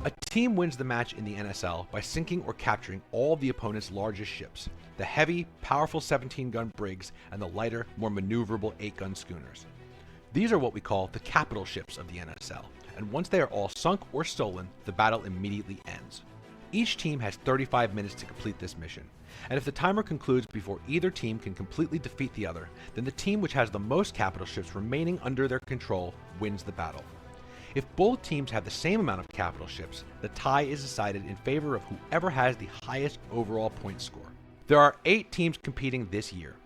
A team wins the match in the NSL by sinking or capturing all of the opponent's largest ships, the heavy, powerful 17-gun brigs and the lighter, more maneuverable 8-gun schooners. These are what we call the capital ships of the NSL, and once they are all sunk or stolen, the battle immediately ends. Each team has 35 minutes to complete this mission, and if the timer concludes before either team can completely defeat the other, then the team which has the most capital ships remaining under their control wins the battle. If both teams have the same amount of capital ships, the tie is decided in favor of whoever has the highest overall point score. There are 8 teams competing this year,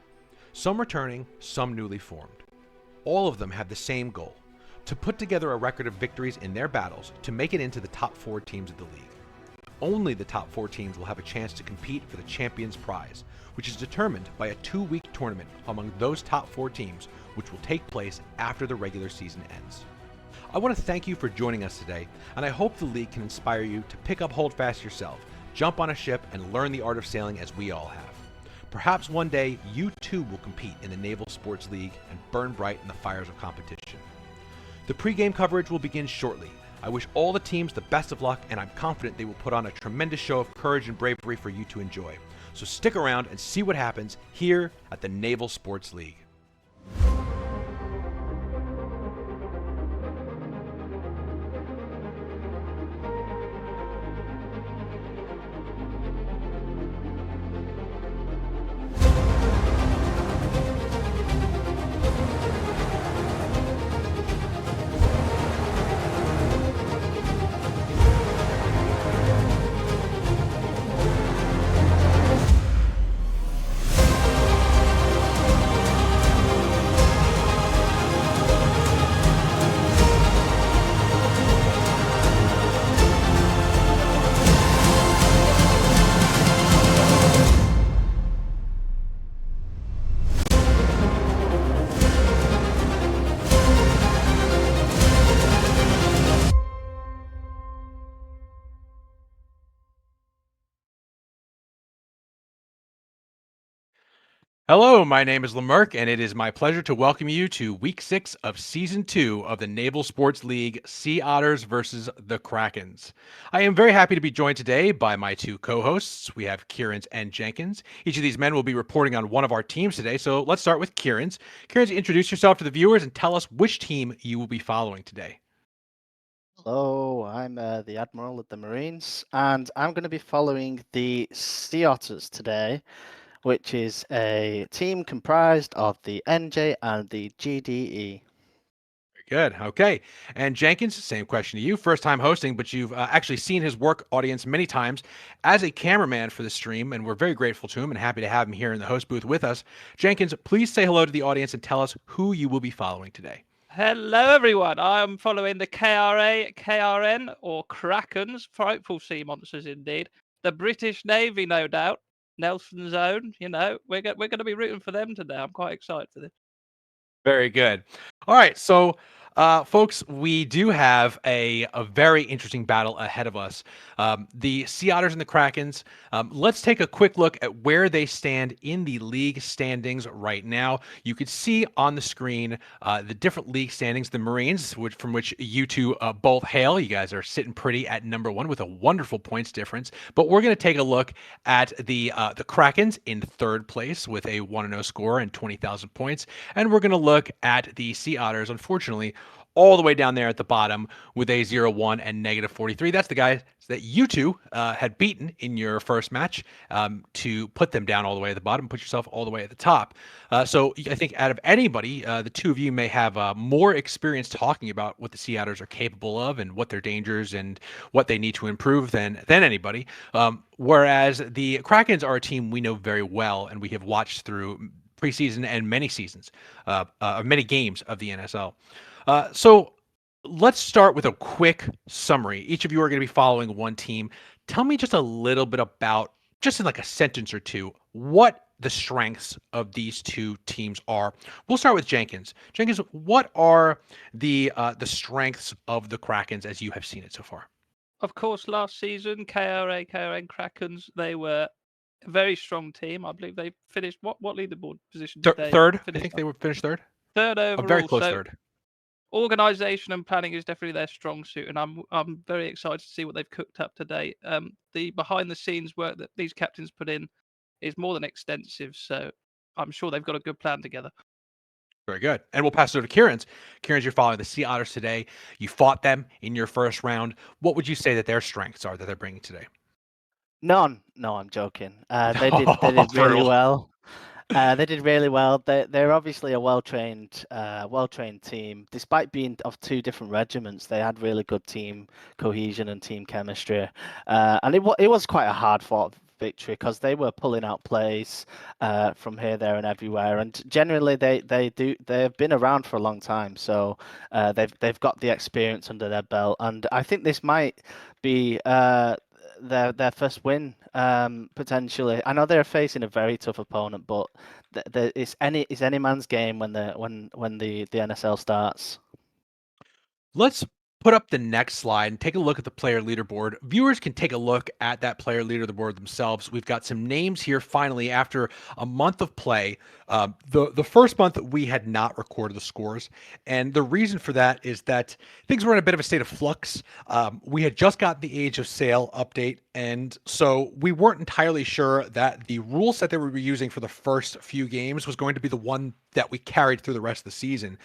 some returning, some newly formed. All of them have the same goal, to put together a record of victories in their battles to make it into the top 4 teams of the league. Only the top 4 teams will have a chance to compete for the Champions Prize, which is determined by a 2-week tournament among those top 4 teams, which will take place after the regular season ends. I want to thank you for joining us today, and I hope the league can inspire you to pick up Holdfast yourself, jump on a ship, and learn the art of sailing as we all have. Perhaps one day you too will compete in the Naval Sports League and burn bright in the fires of competition. The pregame coverage will begin shortly. I wish all the teams the best of luck, and I'm confident they will put on a tremendous show of courage and bravery for you to enjoy. So stick around and see what happens here at the Naval Sports League. Hello, my name is Lamerck, and it is my pleasure to welcome you to Week 6 of Season 2 of the Naval Sports League Sea Otters versus the Krakrns. I am very happy to be joined today by my 2 co-hosts. We have Krakrns and Jenkins. Each of these men will be reporting on one of our teams today, so let's start with Krakrns. Krakrns, introduce yourself to the viewers and tell us which team you will be following today. Hello, I'm the Admiral of the Marines, and I'm going to be following the Sea Otters today, which is a team comprised of the NJ and the GDE. Very good. Okay. And Jenkins, same question to you. First time hosting, but you've actually seen his work audience many times as a cameraman for the stream, and we're very grateful to him and happy to have him here in the host booth with us. Jenkins, please say hello to the audience and tell us who you will be following today. Hello, everyone. I'm following the KRA, KRN, or Krakrns, frightful sea monsters indeed. The British Navy, no doubt. Nelson's own, we're going to be rooting for them today. I'm quite excited for this. Very good. All right, so folks, we do have a very interesting battle ahead of us. The Sea Otters and the Krakrns. Let's take a quick look at where they stand in the league standings right now. You could see on the screen the different league standings. The Marines, from which you two both hail, you guys are sitting pretty at number 1 with a wonderful points difference. But we're going to take a look at the Krakrns in 3rd place with a 1-0 score and 20,000 points, and we're going to look at the Sea Otters, unfortunately, all the way down there at the bottom with a 0-1 and negative 43. That's the guys that you two had beaten in your first match to put them down all the way at the bottom, put yourself all the way at the top. So I think out of anybody, the two of you may have more experience talking about what the Sea Otters are capable of and what their dangers and what they need to improve than anybody. Whereas the Krakrns are a team we know very well and we have watched through preseason and many seasons, many games of the NSL. So let's start with a quick summary. Each of you are going to be following one team. Tell me just a little bit about, just in like a sentence or two, what the strengths of these two teams are. We'll start with Jenkins. Jenkins, what are the strengths of the Krakrns as you have seen it so far? Of course, last season, KRA, KRN, Krakrns, they were a very strong team. I believe they finished, what leaderboard position did they Third. I finish? think they were finished third. Third A overall. very close so third. Organisation and planning is definitely their strong suit, and I'm very excited to see what they've cooked up today. The behind the scenes work that these captains put in is more than extensive, so I'm sure they've got a good plan together. Very good. And we'll pass it over to Kieran's. Kieran's, you're following the Sea Otters today. You fought them in your first round. What would you say that their strengths are that they're bringing today? None. No, I'm joking. They did really Brutal. well. They did really well. They're obviously a well-trained team. Despite being of two different regiments, they had really good team cohesion and team chemistry. And it was quite a hard-fought victory because they were pulling out plays from here, there, and everywhere. And generally, they've been around for a long time, so they've got the experience under their belt. And I think this might be their first win potentially. I know they're facing a very tough opponent, but it's any man's game when the NSL starts. Let's put up the next slide and take a look at the player leaderboard. Viewers can take a look at that player leaderboard themselves. We've got some names here finally after a month of play. The first month we had not recorded the scores, and the reason for that is that things were in a bit of a state of flux. We had just got the Age of Sail update, and so we weren't entirely sure that the rule set that we were using for the first few games was going to be the one that we carried through the rest of the season,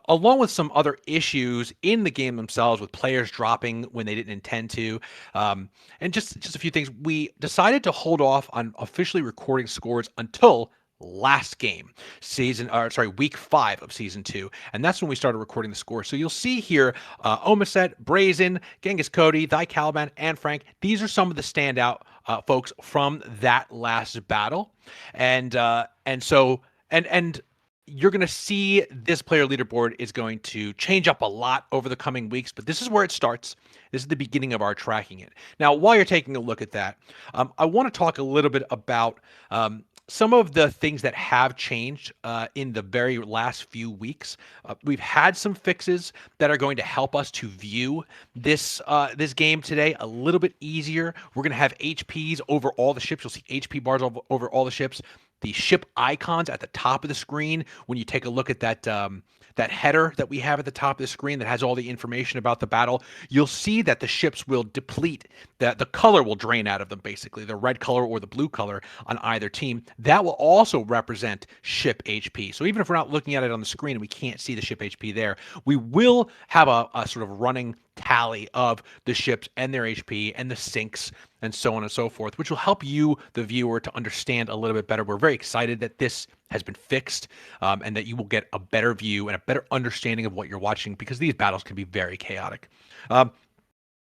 along with some other issues in the game themselves with players dropping when they didn't intend to, and just a few things. We decided to hold off on officially recording scores until last game, week 5 of season 2, and that's when we started recording the score. So you'll see here Omaset, Brazen, Genghis Cody, Thy Caliban, and Frank. These are some of the standout folks from that last battle, and you're going to see this player leaderboard is going to change up a lot over the coming weeks, but this is where it starts. This is the beginning of our tracking it. Now, while you're taking a look at that, I want to talk a little bit about some of the things that have changed in the very last few weeks. We've had some fixes that are going to help us to view this game today a little bit easier. We're going to have HPs over all the ships. You'll see HP bars over all the ships. The ship icons at the top of the screen, when you take a look at that header that we have at the top of the screen that has all the information about the battle, you'll see that the ships will deplete, that the color will drain out of them, basically, the red color or the blue color on either team. That will also represent ship HP. So even if we're not looking at it on the screen and we can't see the ship HP there, we will have a sort of running tally of the ships and their HP and the sinks and so on and so forth, which will help you, the viewer, to understand a little bit better. We're very excited that this has been fixed and that you will get a better view and a better understanding of what you're watching, because these battles can be very chaotic.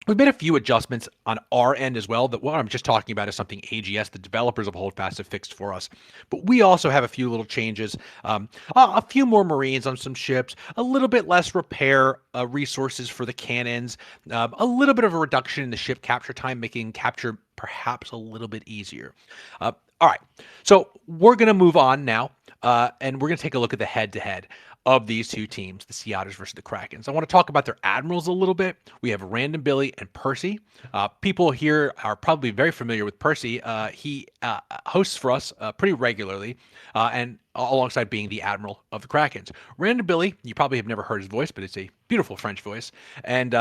We've made a few adjustments on our end as well. That what I'm just talking about is something AGS, the developers of Holdfast, have fixed for us. But we also have a few little changes, a few more Marines on some ships, a little bit less repair resources for the cannons, a little bit of a reduction in the ship capture time, making capture perhaps a little bit easier. All right, so we're going to move on now, and we're going to take a look at the head-to-head of these two teams, the Sea Otters versus the Krakrns. I want to talk about their admirals a little bit. We have Random Billy and Percy. People here are probably very familiar with Percy. He hosts for us pretty regularly, and alongside being the admiral of the Krakrns. Random Billy, you probably have never heard his voice, but it's a beautiful French voice. And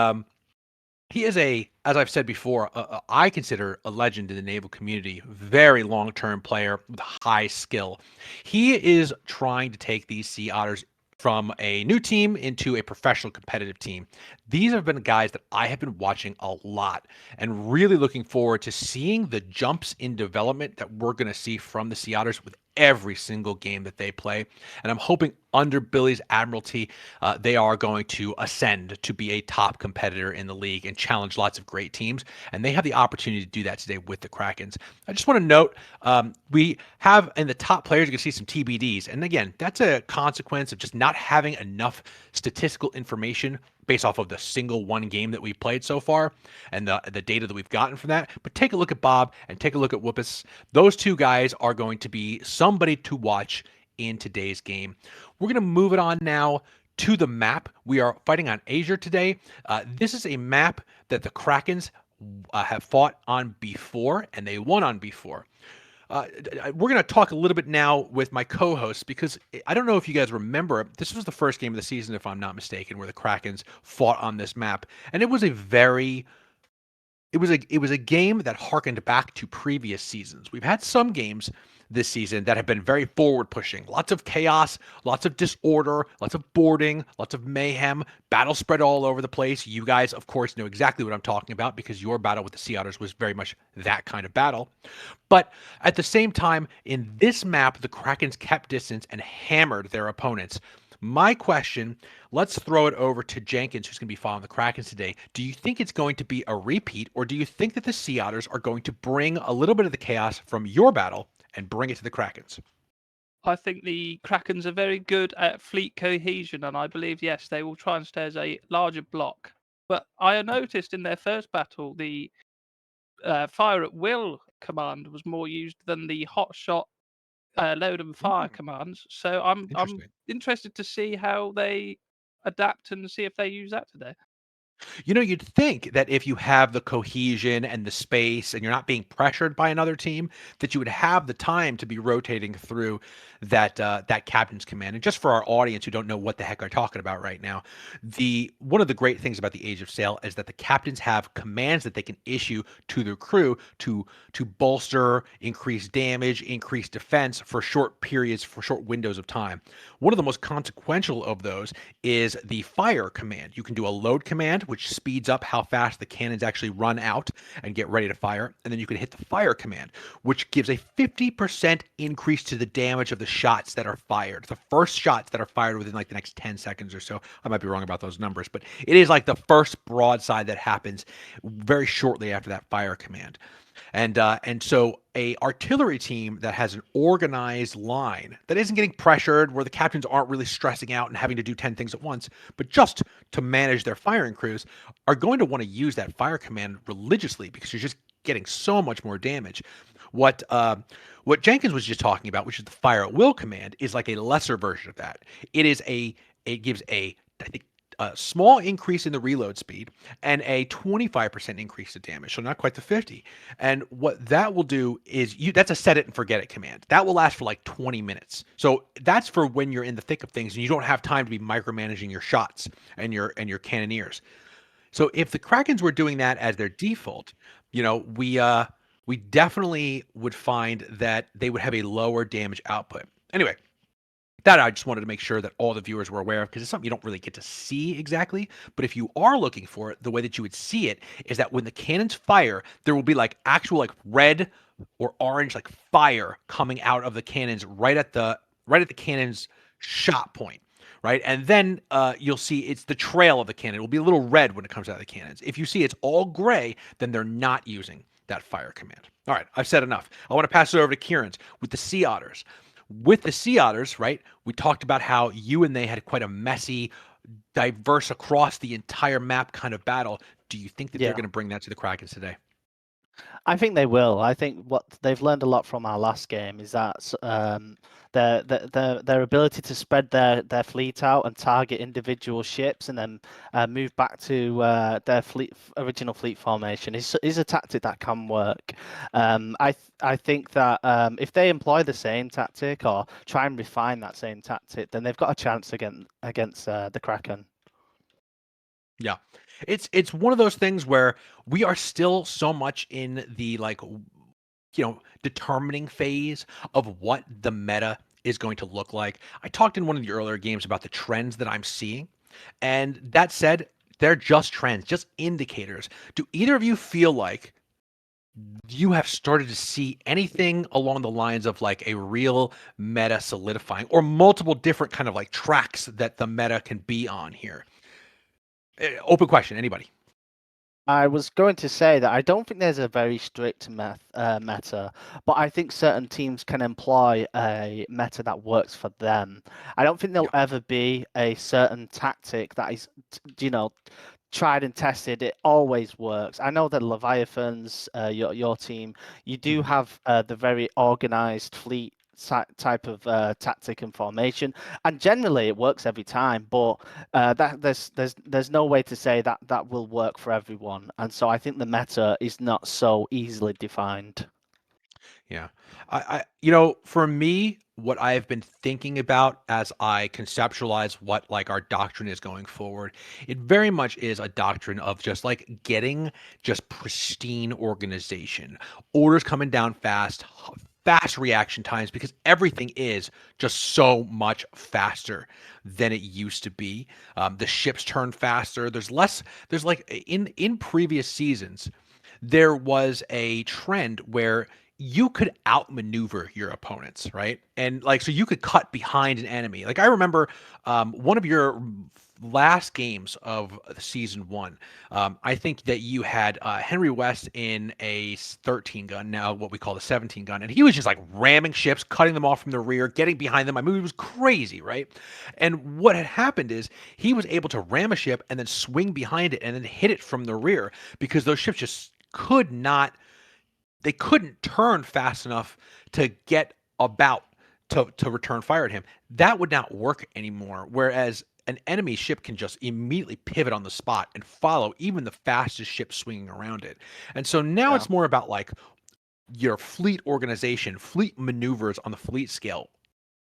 he is as I've said before, I consider a legend in the naval community, very long-term player with high skill. He is trying to take these Sea Otters from a new team into a professional competitive team. These have been guys that I have been watching a lot and really looking forward to seeing the jumps in development that we're going to see from the Sea Otters with every single game that they play. And I'm hoping under Billy's admiralty, they are going to ascend to be a top competitor in the league and challenge lots of great teams. And they have the opportunity to do that today with the Krakrns. I just want to note, we have in the top players, you can see some TBDs. And again, that's a consequence of just not having enough statistical information based off of the single one game that we've played so far and the data that we've gotten from that. But take a look at Bob and take a look at Whoopus. Those two guys are going to be somebody to watch in today's game. We're going to move it on now to the map. We are fighting on Azure today. This is a map that the Krakrns have fought on before, and they won on before. We're going to talk a little bit now with my co-hosts because I don't know if you guys remember, this was the first game of the season, if I'm not mistaken, where the Krakens fought on this map, and it was a very it was a game that harkened back to previous seasons. We've had some games this season that have been very forward pushing. Lots of chaos, lots of disorder, lots of boarding, lots of mayhem, battle spread all over the place. You guys, of course, know exactly what I'm talking about because your battle with the Sea Otters was very much that kind of battle. But at the same time, in this map, the Krakens kept distance and hammered their opponents. My question, let's throw it over to Jenkins, who's going to be following the Krakens today. Do you think it's going to be a repeat, or do you think that the Sea Otters are going to bring a little bit of the chaos from your battle and bring it to the Krakens? I think the Krakens are very good at fleet cohesion, and I believe, yes, they will try and stay as a larger block. But I noticed in their first battle, the fire at will command was more used than the hot shot load and fire commands. So I'm Interesting. interested to see how they adapt and see if they use that today. You know, you'd think that if you have the cohesion and the space and you're not being pressured by another team, that you would have the time to be rotating through that captain's command. And just for our audience who don't know what the heck I'm talking about right now, the one of the great things about the Age of Sail is that the captains have commands that they can issue to their crew to bolster, increase damage, increase defense for short periods, for short windows of time. One of the most consequential of those is the fire command. You can do a load command, which speeds up how fast the cannons actually run out and get ready to fire. And then you can hit the fire command, which gives a 50% increase to the damage of the shots that are fired. The first shots that are fired within like the next 10 seconds or so. I might be wrong about those numbers, but it is like the first broadside that happens very shortly after that fire command. And so a artillery team that has an organized line that isn't getting pressured, where the captains aren't really stressing out and having to do 10 things at once, but just to manage their firing crews, are going to want to use that fire command religiously because you're just getting so much more damage. What Jenkins was just talking about, which is the fire at will command, is like a lesser version of that. It gives I think a small increase in the reload speed and a 25% increase to damage, so not quite the 50. And what that will do is that's a set it and forget it command. That will last for like 20 minutes. So that's for when you're in the thick of things and you don't have time to be micromanaging your shots and your cannoneers. So if the Krakens were doing that as their default, you know, we definitely would find that they would have a lower damage output. Anyway, that I just wanted to make sure that all the viewers were aware of because it's something you don't really get to see exactly. But if you are looking for it, the way that you would see it is that when the cannons fire, there will be like actual like red or orange like fire coming out of the cannons right at the cannon's shot point. Right. And then you'll see it's the trail of the cannon. It will be a little red when it comes out of the cannons. If you see it's all gray, then they're not using that fire command. All right, I've said enough. I want to pass it over to Kieran's with the Sea Otters. With the Sea Otters, right, we talked about how you and they had quite a messy, diverse across the entire map kind of battle. Do you think that they're Yeah. going to bring that to the Krakens today? I think they will. I think what they've learned a lot from our last game is that their ability to spread their fleet out and target individual ships and then move back to their original fleet formation is a tactic that can work. I think that if they employ the same tactic or try and refine that same tactic, then they've got a chance against the Kraken. Yeah. It's one of those things where we are still so much in the determining phase of what the meta is going to look like. I talked in one of the earlier games about the trends that I'm seeing. And that said, they're just trends, just indicators. Do either of you feel like you have started to see anything along the lines of like a real meta solidifying or multiple different kind of like tracks that the meta can be on here? Open question, anybody? I was going to say that I don't think there's a very strict meta, but I think certain teams can employ a meta that works for them. I don't think there'll ever be a certain tactic that is, tried and tested. It always works. I know that Leviathans, your team, you do have the very organized fleet type of tactic and formation, and generally it works every time. But that there's no way to say that that will work for everyone, and so I think the meta is not so easily defined. Yeah. For me, what I have been thinking about as I conceptualize what like our doctrine is going forward, it very much is a doctrine of just like getting just pristine organization, orders coming down fast, fast reaction times, because everything is just so much faster than it used to be. The ships turn faster. There's less. There's like in previous seasons there was a trend where you could outmaneuver your opponents, right? And like, so you could cut behind an enemy. Like, I remember one of your last games of season one. I think that you had Henry West in a 13 gun, now what we call the 17 gun, and he was just like ramming ships, cutting them off from the rear, getting behind them. I mean, it was crazy, right? And what had happened is he was able to ram a ship and then swing behind it and then hit it from the rear because those ships just could not they couldn't turn fast enough to get about to return fire at him. That would not work anymore. Whereas an enemy ship can just immediately pivot on the spot and follow even the fastest ship swinging around it. And so now Yeah. it's more about like your fleet organization, fleet maneuvers on the fleet scale.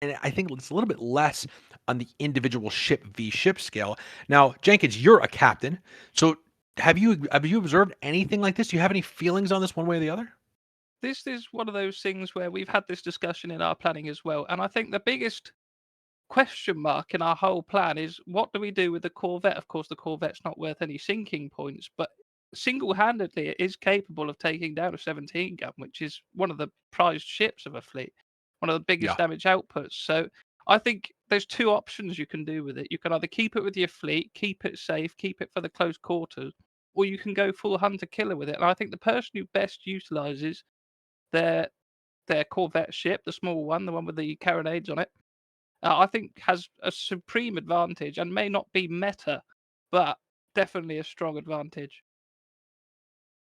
And I think it's a little bit less on the individual ship v ship scale. Now, Jenkins, you're a captain. So have you observed anything like this? Do you have any feelings on this one way or the other? This is one of those things where we've had this discussion in our planning as well. And I think the biggest question mark in our whole plan is what do we do with the Corvette? Of course, the Corvette's not worth any sinking points, but single-handedly it is capable of taking down a 17 gun, which is one of the prized ships of a fleet, one of the biggest Yeah. damage outputs. So I think there's two options you can do with it. You can either keep it with your fleet, keep it safe, keep it for the close quarters, or you can go full hunter killer with it. And I think the person who best utilizes their their Corvette ship, the small one, the one with the carronades on it, I think has a supreme advantage and may not be meta, but definitely a strong advantage.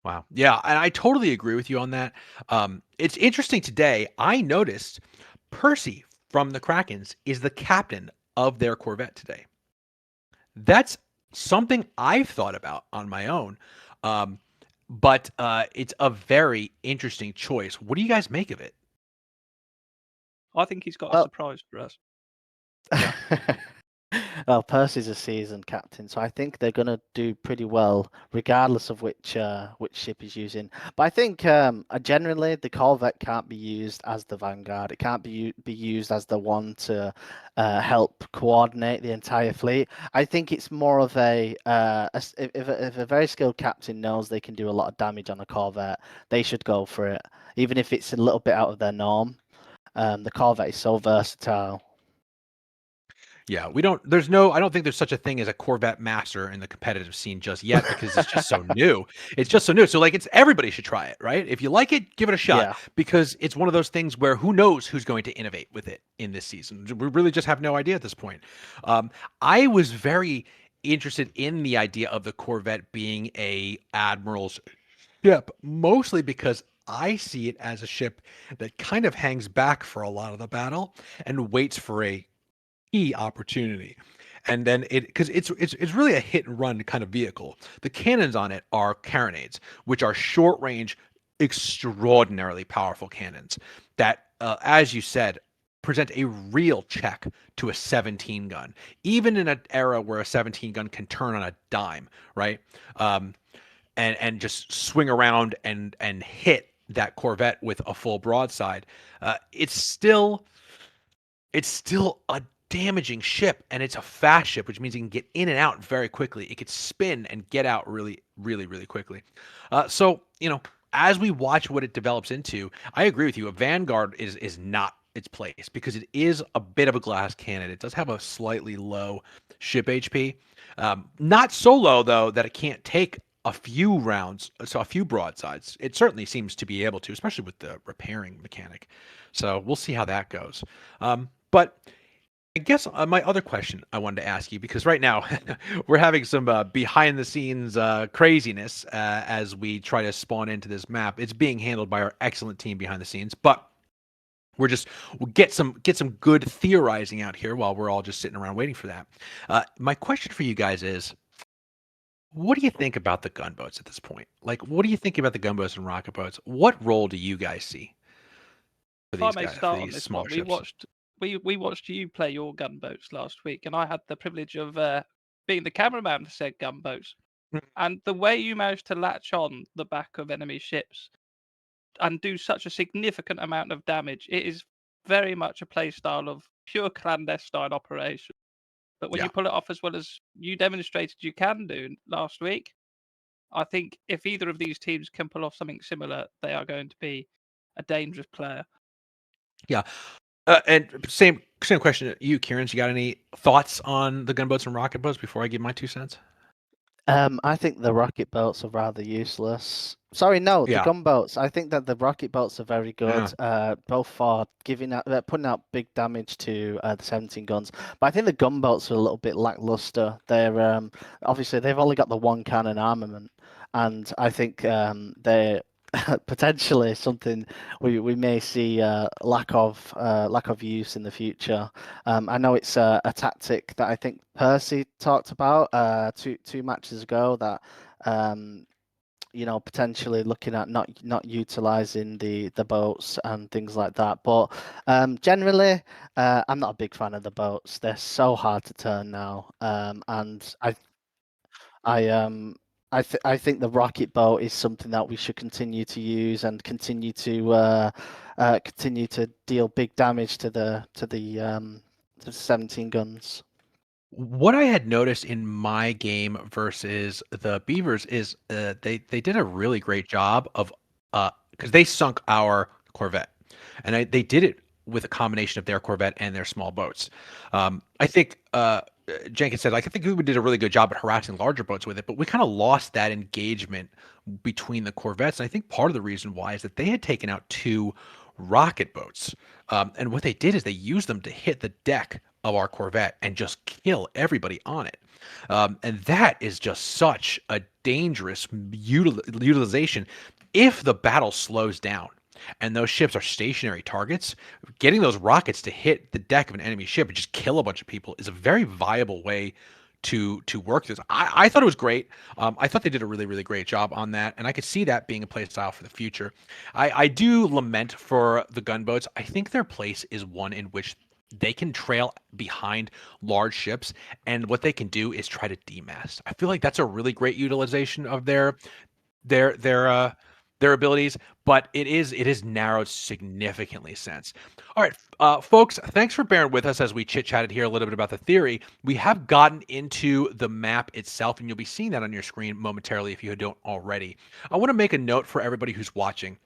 Wow. Yeah, and I totally agree with you on that. It's interesting today. I noticed Percy from the Krakrns is the captain of their Corvette today. That's something I've thought about on my own. Um, but it's a very interesting choice. What do you guys make of it? I think he's got a Well, surprise for us. Yeah. well, Percy's a seasoned captain, so I think they're going to do pretty well, regardless of which ship he's using. But I think generally the Corvette can't be used as the vanguard. It can't be used as the one to help coordinate the entire fleet. I think it's more of if a very skilled captain knows they can do a lot of damage on a Corvette, they should go for it, even if it's a little bit out of their norm. The Corvette is so versatile. Yeah, we don't there's no I don't think there's such a thing as a Corvette master in the competitive scene just yet because it's just so new. It's just so new. So like it's everybody should try it, right? If you like it, give it a shot Yeah. because it's one of those things where who knows who's going to innovate with it in this season. We really just have no idea at this point. I was very interested in the idea of the Corvette being a admiral's ship, mostly because I see it as a ship that kind of hangs back for a lot of the battle and waits for a key opportunity. And then because it's really a hit and run kind of vehicle. The cannons on it are carronades, which are short range, extraordinarily powerful cannons that, as you said, present a real check to a 17 gun, even in an era where a 17 gun can turn on a dime, right? And just swing around and hit that Corvette with a full broadside. It's still a damaging ship, and it's a fast ship, which means it can get in and out very quickly. It could spin and get out really, really, really quickly. So, as we watch what it develops into, I agree with you. A Vanguard is not its place because it is a bit of a glass cannon. It does have a slightly low ship HP. Not so low, though, that it can't take a few rounds, so a few broadsides. It certainly seems to be able to, especially with the repairing mechanic. So we'll see how that goes. But I guess my other question I wanted to ask you, because right now we're having some behind the scenes craziness as we try to spawn into this map. It's being handled by our excellent team behind the scenes, but we'll get some good theorizing out here while we're all just sitting around waiting for that. My question for you guys is, what do you think about the gunboats at this point? Like, what do you think about the gunboats and rocket boats? What role do you guys see? for If I these may guys, for start on these this smaller one, ships. we watched you play your gunboats last week, and I had the privilege of being the cameraman for said gunboats. Mm. And the way you managed to latch on the back of enemy ships and do such a significant amount of damage, it is very much a play style of pure clandestine operation. But when Yeah. you pull it off as well as you demonstrated you can do last week, I think if either of these teams can pull off something similar, they are going to be a dangerous player. Yeah. And same question to you, Kieran. You got any thoughts on the gunboats and rocket boats before I give my 2 cents? I think the rocket boats are rather useless. Sorry, no, the Yeah. gunboats. I think that the rocket boats are very good, both for putting out big damage to the 17 guns. But I think the gunboats are a little bit lackluster. They're obviously they've only got the one cannon armament, and I think they're potentially something we may see lack of use in the future. I know it's a tactic that I think Percy talked about two matches ago, that potentially looking at not utilizing the boats and things like that. But generally, I'm not a big fan of the boats. They're so hard to turn now, and I I think the rocket boat is something that we should continue to use and continue to deal big damage to the 17 guns. What I had noticed in my game versus the Beavers is they did a really great job of because they sunk our Corvette, and they did it with a combination of their Corvette and their small boats. I think Jenkins said, like, I think we did a really good job at harassing larger boats with it, but we kind of lost that engagement between the Corvettes. And I think part of the reason why is that they had taken out 2 rocket boats. And what they did is they used them to hit the deck of our Corvette and just kill everybody on it. And that is just such a dangerous utilization. If the battle slows down and those ships are stationary targets, getting those rockets to hit the deck of an enemy ship and just kill a bunch of people is a very viable way to work this. I thought it was great. I thought they did a really, really great job on that, and I could see that being a play style for the future. I do lament for the gunboats. I think their place is one in which they can trail behind large ships, and what they can do is try to demast. I feel like that's a really great utilization of their their abilities, but it is narrowed significantly since. All right, folks, thanks for bearing with us as we chit-chatted here a little bit about the theory. We have gotten into the map itself, and you'll be seeing that on your screen momentarily if you don't already. I want to make a note for everybody who's watching.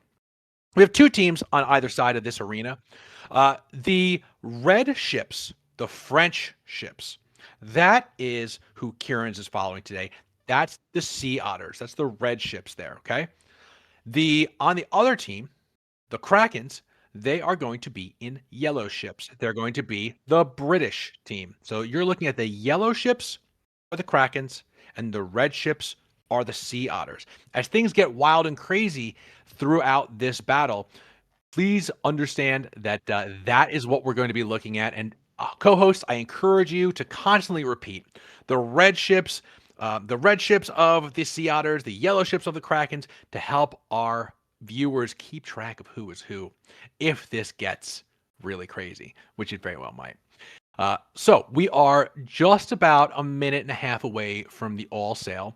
We have 2 teams on either side of this arena. The red ships, the French ships, that is who Kieran's is following today. That's the Sea Otters. That's the red ships there, okay? On the other team, the Krakrns, they are going to be in yellow ships. They're going to be the British team. So you're looking at the yellow ships are the Krakrns, and the red ships are the Sea Otters. As things get wild and crazy throughout this battle, please understand that that is what we're going to be looking at. And co-hosts, I encourage you to constantly repeat the red ships of the Sea Otters, the yellow ships of the Krakrns, to help our viewers keep track of who is who if this gets really crazy, which it very well might. So we are just about a minute and a half away from the all sail.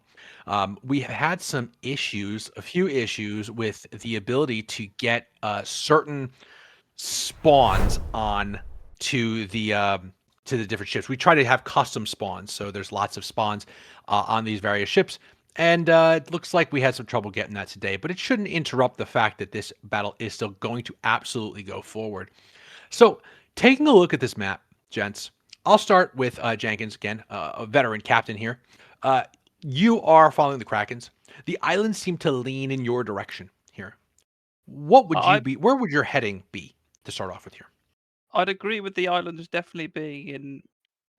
We have had a few issues with the ability to get certain spawns on to the different ships. We try to have custom spawns, so there's lots of spawns on these various ships. And it looks like we had some trouble getting that today, but it shouldn't interrupt the fact that this battle is still going to absolutely go forward. So taking a look at this map, gents, I'll start with Jenkins again, a veteran captain here. You are following the Krakrns. The islands seem to lean in your direction here. What would you be? Where would your heading be to start off with here? I'd agree with the islands definitely being in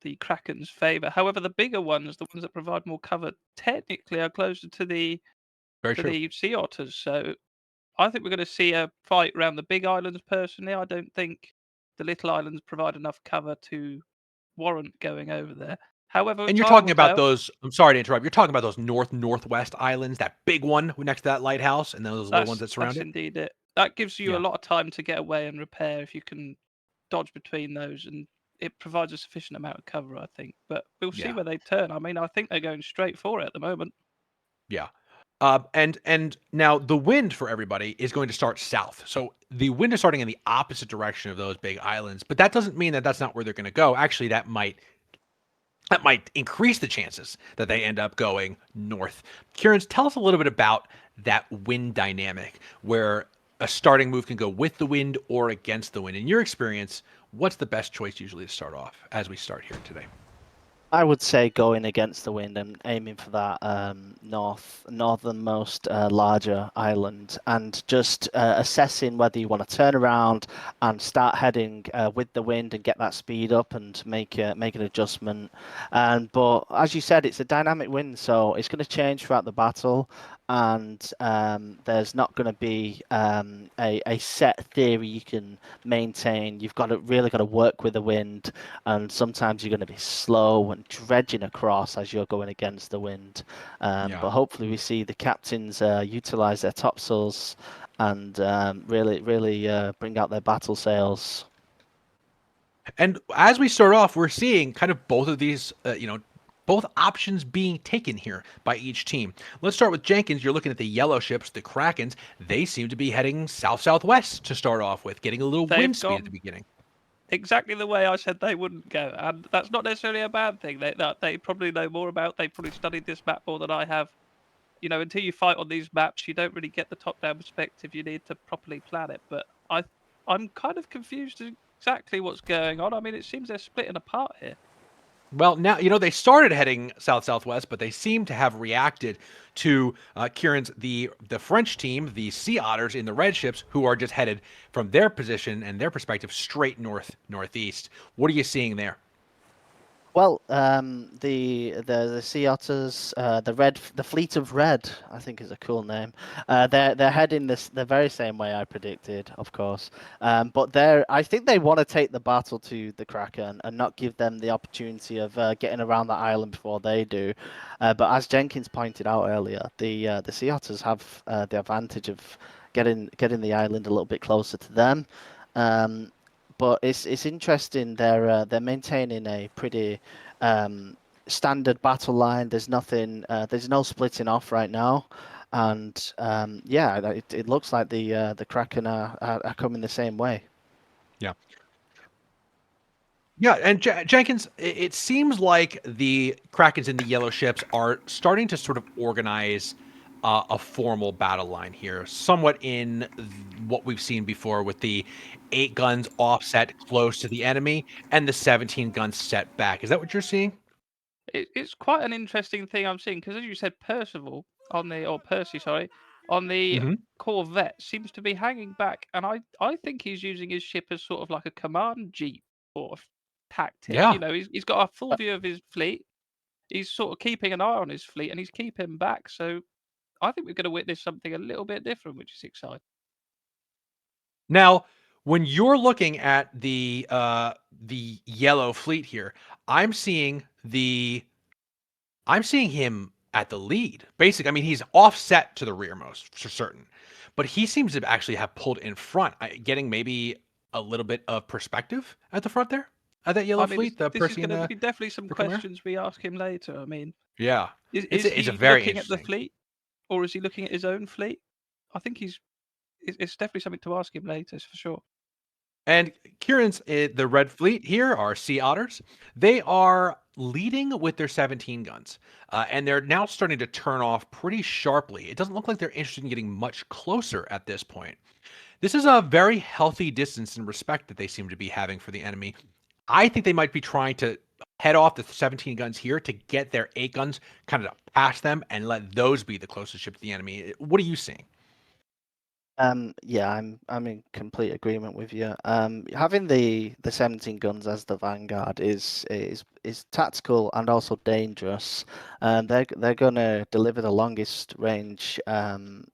the Kraken's favour. However, the bigger ones, the ones that provide more cover, technically are closer to the Sea Otters. So I think we're going to see a fight around the big islands. Personally, I don't think the little islands provide enough cover to warrant going over there. However, and you're talking about those. I'm sorry to interrupt. You're talking about those northwest islands, that big one next to that lighthouse, and those little ones that surround it. That's indeed it. That gives you Yeah. a lot of time to get away and repair if you can dodge between those, and it provides a sufficient amount of cover, I think. But we'll see Yeah. where they turn. I mean, I think they're going straight for it at the moment. Yeah. And now the wind for everybody is going to start south. So the wind is starting in the opposite direction of those big islands, but that doesn't mean that that's not where they're going to go. Actually, that might increase the chances that they end up going north. Kieran, tell us a little bit about that wind dynamic where a starting move can go with the wind or against the wind. In your experience, what's the best choice usually to start off as we start here today? I would say going against the wind and aiming for that northernmost larger island, and just assessing whether you want to turn around and start heading with the wind and get that speed up and make an adjustment. But as you said, it's a dynamic wind, so it's going to change throughout the battle. And there's not going to be a set theory you can maintain. You've really got to work with the wind, and sometimes you're going to be slow and dredging across as you're going against the wind. Yeah. But hopefully we see the captains utilize their topsails and really bring out their battle sails. And as we start off, we're seeing kind of both of these, both options being taken here by each team. Let's start with Jenkins. You're looking at the yellow ships, the Krakrns. They seem to be heading south-southwest to start off with, getting a little They've wind speed at gone the beginning. exactly the way I said they wouldn't go, and that's not necessarily a bad thing. They probably know more about. They probably studied this map more than I have. You know, until you fight on these maps, you don't really get the top-down perspective you need to properly plan it. But I'm kind of confused as exactly what's going on. I mean, it seems they're splitting apart here. Well, now, they started heading south-southwest, but they seem to have reacted to Kieran's, the French team, the Sea Otters in the red ships, who are just headed from their position and their perspective straight northeast. What are you seeing there? Well, the Sea Otters, the Fleet of Red, I think is a cool name. They're heading the very same way I predicted, of course. But I think they want to take the battle to the Kraken and not give them the opportunity of getting around the island before they do. But as Jenkins pointed out earlier, the Sea Otters have the advantage of getting the island a little bit closer to them. Um, but it's interesting. They're maintaining a pretty standard battle line. There's nothing. There's no splitting off right now, and yeah, it looks like the Kraken are coming the same way. Yeah. Yeah, and Jenkins, it seems like the Krakens in the yellow ships are starting to sort of organize a formal battle line here, somewhat in what we've seen before with the 8 guns offset close to the enemy and the 17 guns set back. Is that what you're seeing? It's quite an interesting thing I'm seeing because, as you said, Percy, sorry, on the Hmm. Corvette seems to be hanging back, and I think he's using his ship as sort of like a command jeep sort of tactic. Yeah. You know, he's got a full Uh, view of his fleet. He's sort of keeping an eye on his fleet, and he's keeping back. So I think we're going to witness something a little bit different, which is exciting. Now, when you're looking at the yellow fleet here, I'm seeing him at the lead. Basically, I mean, he's offset to the rearmost for certain, but he seems to actually have pulled in front, getting maybe a little bit of perspective at the front there at that yellow I mean, fleet, the this is Percy going and to be definitely some the Chimera. questions we ask him later. I mean, Yeah, is it's a he very looking at the interesting. fleet, or is he looking at his own fleet? I think it's definitely something to ask him later, for sure. And Kieran's the Red Fleet here are Sea Otters. They are leading with their 17 guns, and they're now starting to turn off pretty sharply. It doesn't look like they're interested in getting much closer at this point. This is a very healthy distance and respect that they seem to be having for the enemy. I think they might be trying to head off the 17 guns here to get their 8 guns kind of past them and let those be the closest ship to the enemy. What are you seeing? Yeah, I'm in complete agreement with you. Having the 17 guns as the vanguard is tactical and also dangerous. They're gonna deliver the longest range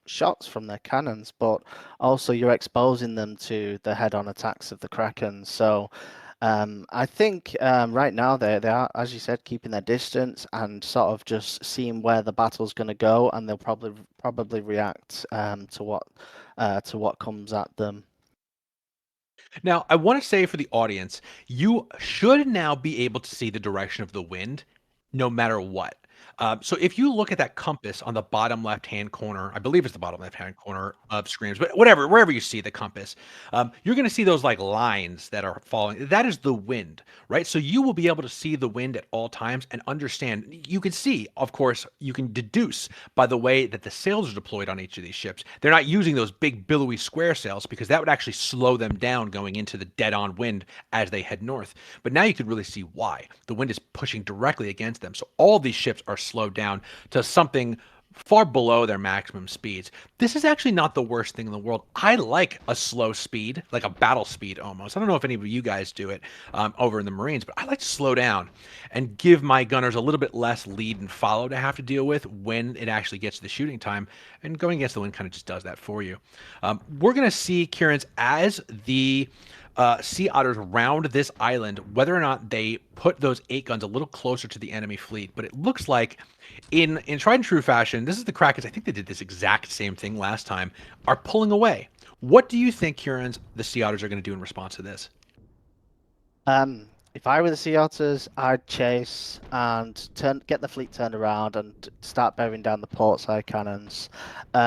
shots from their cannons, but also you're exposing them to the head-on attacks of the Kraken. So I think right now they are, as you said, keeping their distance and sort of just seeing where the battle's going to go, and they'll probably react to to what comes at them. Now, I want to say for the audience, you should now be able to see the direction of the wind no matter what. So if you look at that compass on the bottom left-hand corner, I believe it's the bottom left-hand corner of screens, but whatever, wherever you see the compass, you're going to see those like lines that are falling. That is the wind, right? So you will be able to see the wind at all times and understand. You can see, of course, you can deduce by the way that the sails are deployed on each of these ships. They're not using those big billowy square sails because that would actually slow them down going into the dead-on wind as they head north. But now you can really see why. The wind is pushing directly against them. So all these ships are slowed down to something far below their maximum speeds. This is actually not the worst thing in the world. I like a slow speed, like a battle speed almost. I don't know if any of you guys do it over in the Marines, but I like to slow down and give my gunners a little bit less lead and follow to have to deal with when it actually gets to the shooting time. And going against the wind kind of just does that for you. We're going to see, Krakrns, as the Sea Otters round this island, whether or not they put those 8 guns a little closer to the enemy fleet. But it looks like in tried and true fashion, this is the Krakrns, I think they did this exact same thing last time, are pulling away. What do you think, Krakrns, the Sea Otters are going to do in response to this? If I were the Sea Otters, I'd chase and get the fleet turned around and start bearing down the portside cannons.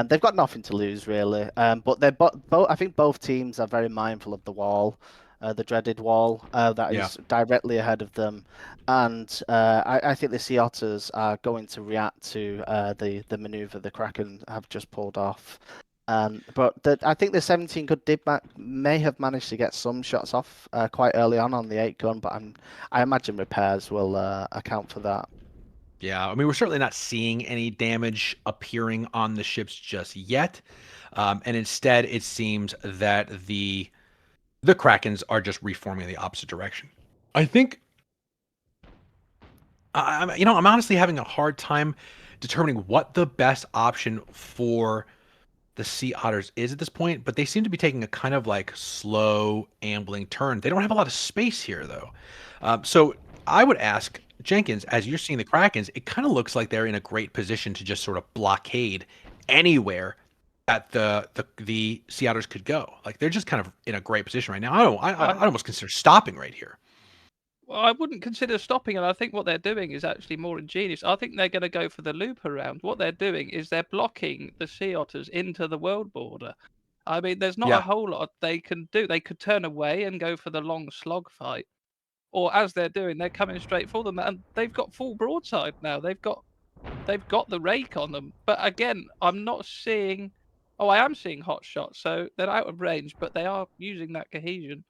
They've got nothing to lose really, but they're I think both teams are very mindful of the wall, the dreaded wall that is directly ahead of them, and I think the Sea Otters are going to react to the maneuver the Kraken have just pulled off. But I think the 17 gun may have managed to get some shots off quite early on the 8 gun, but I imagine repairs will account for that. Yeah, I mean, we're certainly not seeing any damage appearing on the ships just yet, and instead it seems that the Krakens are just reforming in the opposite direction. I think, I'm honestly having a hard time determining what the best option for the Sea Otters is at this point, but they seem to be taking a kind of like slow, ambling turn. They don't have a lot of space here, though. So I would ask Jenkins, as you're seeing the Krakens, it kind of looks like they're in a great position to just sort of blockade anywhere that the Sea Otters could go. Like they're just kind of in a great position right now. I'd almost consider stopping right here. Well, I wouldn't consider stopping, and I think what they're doing is actually more ingenious. I think they're going to go for the loop around. What they're doing is they're blocking the Sea Otters into the world border. I mean, there's not a whole lot they can do. They could turn away and go for the long slog fight, or as they're doing, they're coming straight for them, and they've got full broadside now. They've got the rake on them. But again, I'm not seeing. Oh, I am seeing hot shots, so they're out of range, but they are using that cohesion.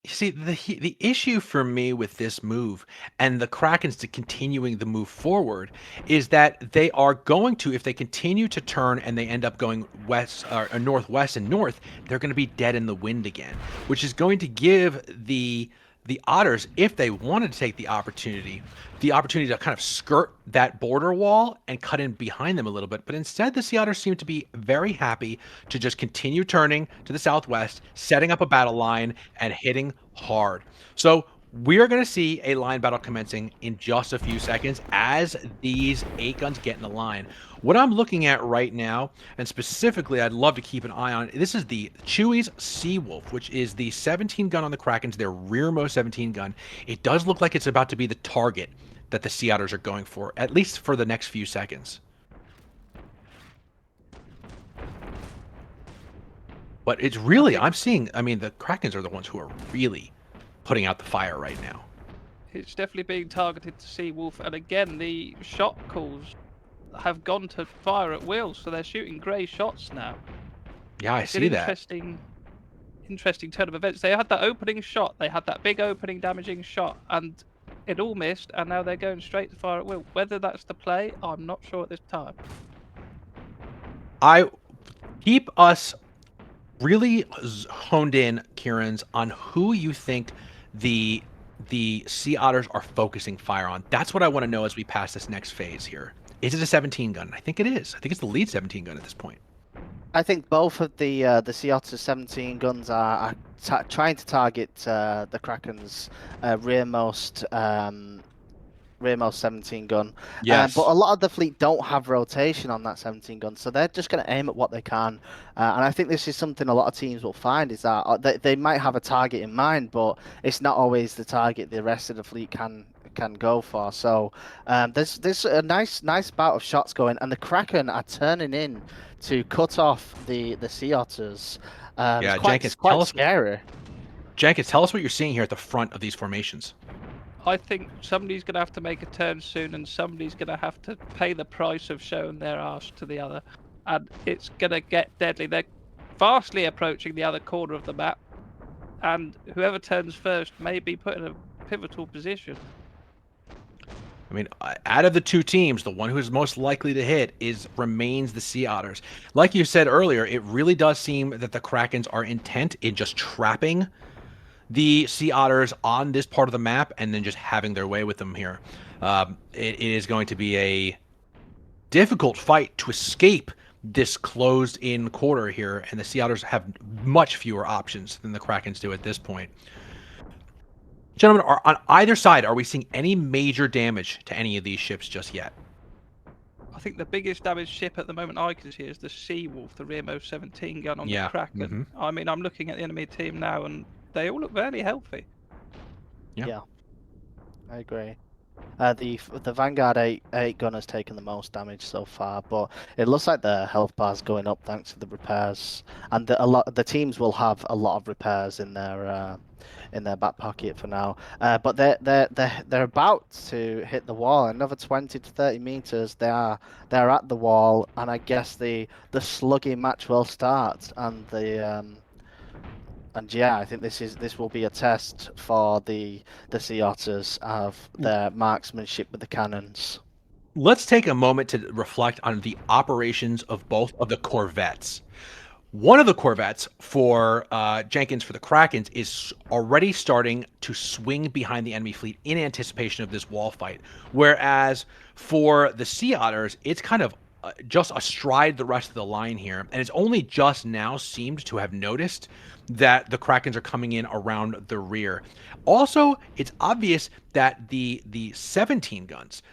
See, the issue for me with this move and the Krakens to continuing the move forward is that they are going to, if they continue to turn and they end up going west or northwest and north, they're going to be dead in the wind again, which is going to give the Otters, if they wanted to take the opportunity to kind of skirt that border wall and cut in behind them a little bit. But instead, the Sea Otters seem to be very happy to just continue turning to the southwest, setting up a battle line, and hitting hard. So we are going to see a line battle commencing in just a few seconds as these 8 guns get in the line. What I'm looking at right now, and specifically I'd love to keep an eye on, this is the Chewy's Seawolf, which is the 17 gun on the Krakens, their rearmost 17 gun. It does look like it's about to be the target that the Sea Otters are going for, at least for the next few seconds. But it's really, I'm seeing, I mean, the Krakens are the ones who are really putting out the fire right now. It's definitely being targeted to Seawolf, and again, the shot calls have gone to fire at will, so they're shooting grey shots now. Yeah, I see that. Interesting turn of events. They had that opening shot, they had that big opening damaging shot, and it all missed, and now they're going straight to fire at will. Whether that's the play, I'm not sure at this time. I keep us really honed in, Krakrns, on who you think the Sea Otters are focusing fire on. That's what I want to know as we pass this next phase here. Is it a 17 gun? I think it is. I think it's the lead 17 gun at this point. I think both of the Sea Otters 17 guns are trying to target the Kraken's rearmost Ramos 17 gun. Yes. But a lot of the fleet don't have rotation on that 17 gun, so they're just going to aim at what they can. And I think this is something a lot of teams will find is that they might have a target in mind, but it's not always the target the rest of the fleet can go for. So there's a nice bout of shots going, and the Kraken are turning in to cut off the Sea Otters. Yeah, It's Jenkins, quite scary. Jenkins, tell us what you're seeing here at the front of these formations. I think somebody's going to have to make a turn soon, and somebody's going to have to pay the price of showing their arse to the other, and it's going to get deadly. They're fastly approaching the other corner of the map, and whoever turns first may be put in a pivotal position. I mean, out of the two teams, the one who is most likely to hit remains the Sea Otters. Like you said earlier, it really does seem that the Krakens are intent in just trapping the Sea Otters on this part of the map and then just having their way with them here. It is going to be a difficult fight to escape this closed-in quarter here, and the Sea Otters have much fewer options than the Krakens do at this point. Gentlemen, on either side, are we seeing any major damage to any of these ships just yet? I think the biggest damaged ship at the moment I can see is the Seawolf, the Remo 17 gun on the Kraken. I mean, I'm looking at the enemy team now, and they all look very healthy. Yeah, I agree. The Vanguard 8 gun has taken the most damage so far, but it looks like the health bar's going up thanks to the repairs, and the teams will have a lot of repairs in their back pocket for now. But they're about to hit the wall. Another 20 to 30 meters. They're at the wall, and I guess the slugging match will start, and I think this will be a test for the Sea Otters of their marksmanship with the cannons. Let's take a moment to reflect on the operations of both of the corvettes. One of the corvettes for Jenkins for the Krakens is already starting to swing behind the enemy fleet in anticipation of this wall fight, whereas for the Sea Otters, it's kind of just astride the rest of the line here, and it's only just now seemed to have noticed that the Krakens are coming in around the rear. Also, it's obvious that the 17 guns,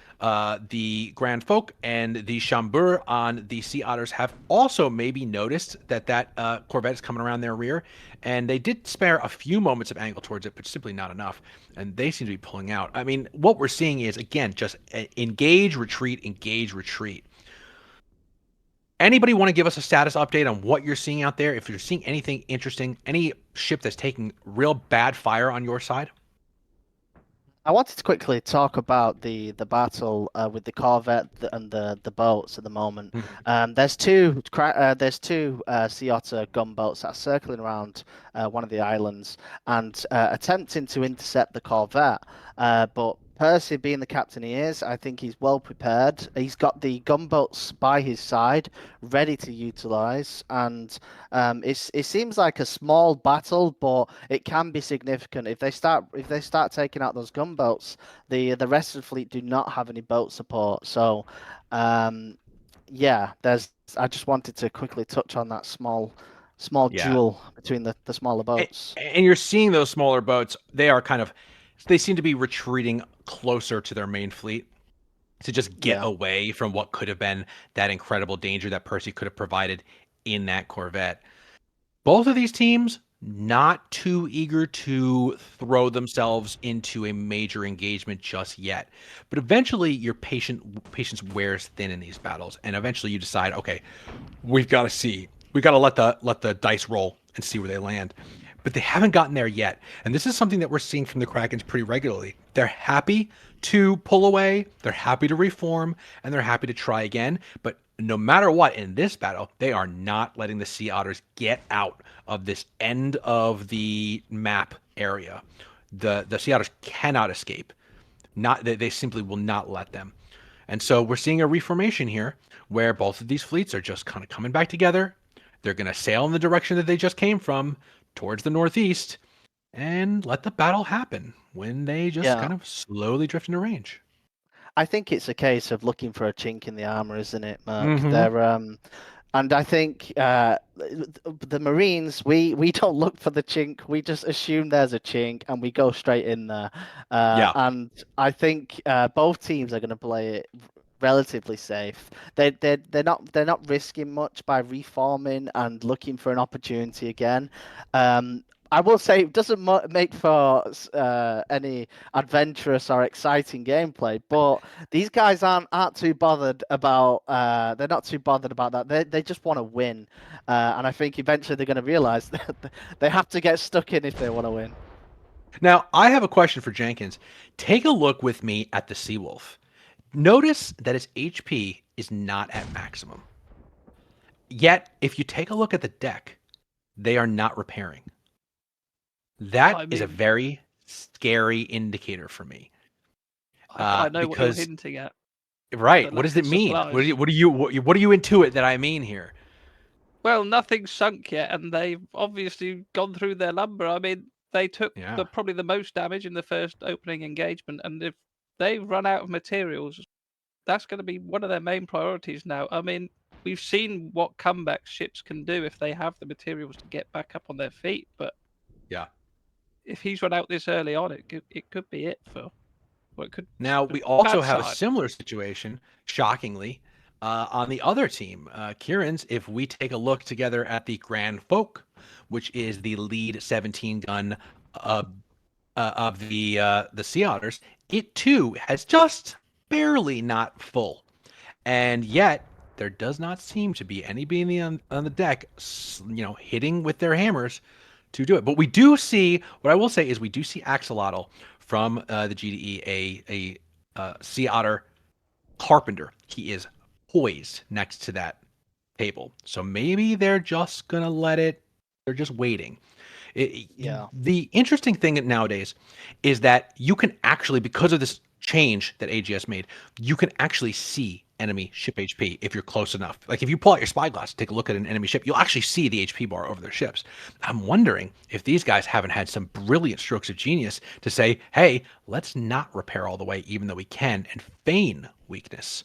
the Grand Folk and the Chambur on the Sea Otters have also maybe noticed that Corvette is coming around their rear, and they did spare a few moments of angle towards it, but simply not enough, and they seem to be pulling out. I mean, what we're seeing is, again, just engage, retreat, engage, retreat. Anybody want to give us a status update on what you're seeing out there? If you're seeing anything interesting, any ship that's taking real bad fire on your side? I wanted to quickly talk about the battle with the Corvette and the boats at the moment. There's two Sea Otter gunboats that are circling around one of the islands and attempting to intercept the Corvette. But Percy, being the captain he is, I think he's well prepared. He's got the gunboats by his side, ready to utilize, and it seems like a small battle, but it can be significant if they start taking out those gunboats. The rest of the fleet do not have any boat support, so I just wanted to quickly touch on that small duel between the smaller boats. And you're seeing those smaller boats. They seem to be retreating closer to their main fleet to just get away from what could have been that incredible danger that Percy could have provided in that Corvette. Both of these teams not too eager to throw themselves into a major engagement just yet. But eventually your patience wears thin in these battles, and eventually you decide, okay, we've got to let the dice roll and see where they land. But they haven't gotten there yet. And this is something that we're seeing from the Krakens pretty regularly. They're happy to pull away, they're happy to reform, and they're happy to try again. But no matter what, in this battle, they are not letting the Sea Otters get out of this end of the map area. The Sea Otters cannot escape. They simply will not let them. And so we're seeing a reformation here where both of these fleets are just kind of coming back together. They're going to sail in the direction that they just came from, towards the northeast, and let the battle happen when they just kind of slowly drift into range. I think it's a case of looking for a chink in the armor, isn't it, Mark? They're And I think the Marines, we don't look for the chink. We just assume there's a chink and we go straight in there. Yeah. And I think both teams are going to play it relatively safe. They're not risking much by reforming and looking for an opportunity again. I will say it doesn't make for any adventurous or exciting gameplay, but these guys aren't too bothered about. They're not too bothered about that. They just want to win, and I think eventually they're going to realize that they have to get stuck in if they want to win. Now, I have a question for Jenkins. Take a look with me at the Seawolf. Notice that its HP is not at maximum. Yet, if you take a look at the deck, they are not repairing. That I is a mean, very scary indicator for me. I know what you're Because hinting at. right, The what lack does it of mean? supplies. What do you intuit that I mean here? Well, nothing's sunk yet, and they've obviously gone through their lumber. I mean, they took Yeah. probably the most damage in the first opening engagement, and if they run out of materials, that's going to be one of their main priorities now. I mean, we've seen what comeback ships can do if they have the materials to get back up on their feet, but Yeah. if he's run out this early on, it could be it for. Well, it could Now, we also bad have a side. similar situation, shockingly, on the other team. Kieran's, if we take a look together at the Grand Folk, which is the lead 17 gun uh, of the Sea Otters, it too has just barely not full. And yet, there does not seem to be anybody on the deck, hitting with their hammers to do it. But we do see, what I will say is, we do see Axolotl from the GDE, a Sea Otter Carpenter. He is poised next to that table. So maybe they're just going to let it, they're just waiting. Yeah. The interesting thing nowadays is that you can actually, because of this change that AGS made, you can actually see enemy ship HP if you're close enough. Like if you pull out your spyglass to take a look at an enemy ship, you'll actually see the HP bar over their ships. I'm wondering if these guys haven't had some brilliant strokes of genius to say, hey, let's not repair all the way, even though we can, and feign weakness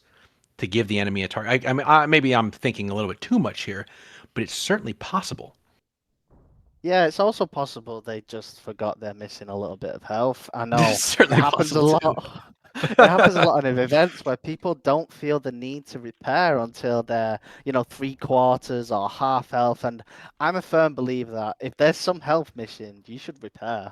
to give the enemy a target. I mean, maybe I'm thinking a little bit too much here, but it's certainly possible. Yeah, it's also possible they just forgot they're missing a little bit of health. I This know is it certainly happens a possible too. lot. It happens a lot in events where people don't feel the need to repair until they're, 3/4 or half health. And I'm a firm believer that if there's some health missing, you should repair.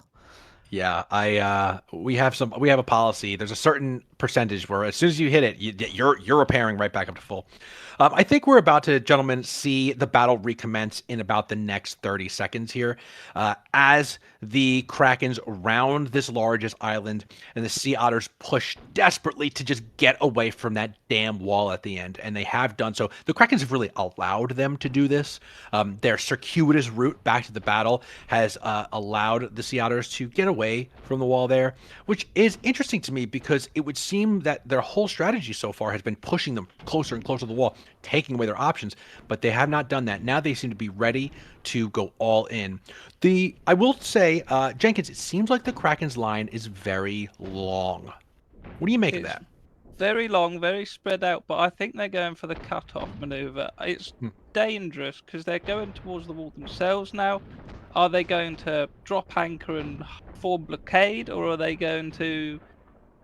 Yeah, we have a policy. There's a certain percentage where as soon as you hit it, you're repairing right back up to full. I think we're about to, gentlemen, see the battle recommence in about the next 30 seconds here, as the Krakens round this largest island and the Sea Otters push desperately to just get away from that damn wall at the end, and they have done so. The Krakens have really allowed them to do this. Their circuitous route back to the battle has allowed the Sea Otters to get away from the wall there, which is interesting to me because it would seem that their whole strategy so far has been pushing them closer and closer to the wall, taking away their options, but they have not done that. Now they seem to be ready to go all in. I will say, Jenkins, it seems like the Kraken's line is very long. What do you make of It's that? very long, very spread out, but I think they're going for the cut-off maneuver. It's dangerous because they're going towards the wall themselves now. Are they going to drop anchor and form blockade, or are they going to?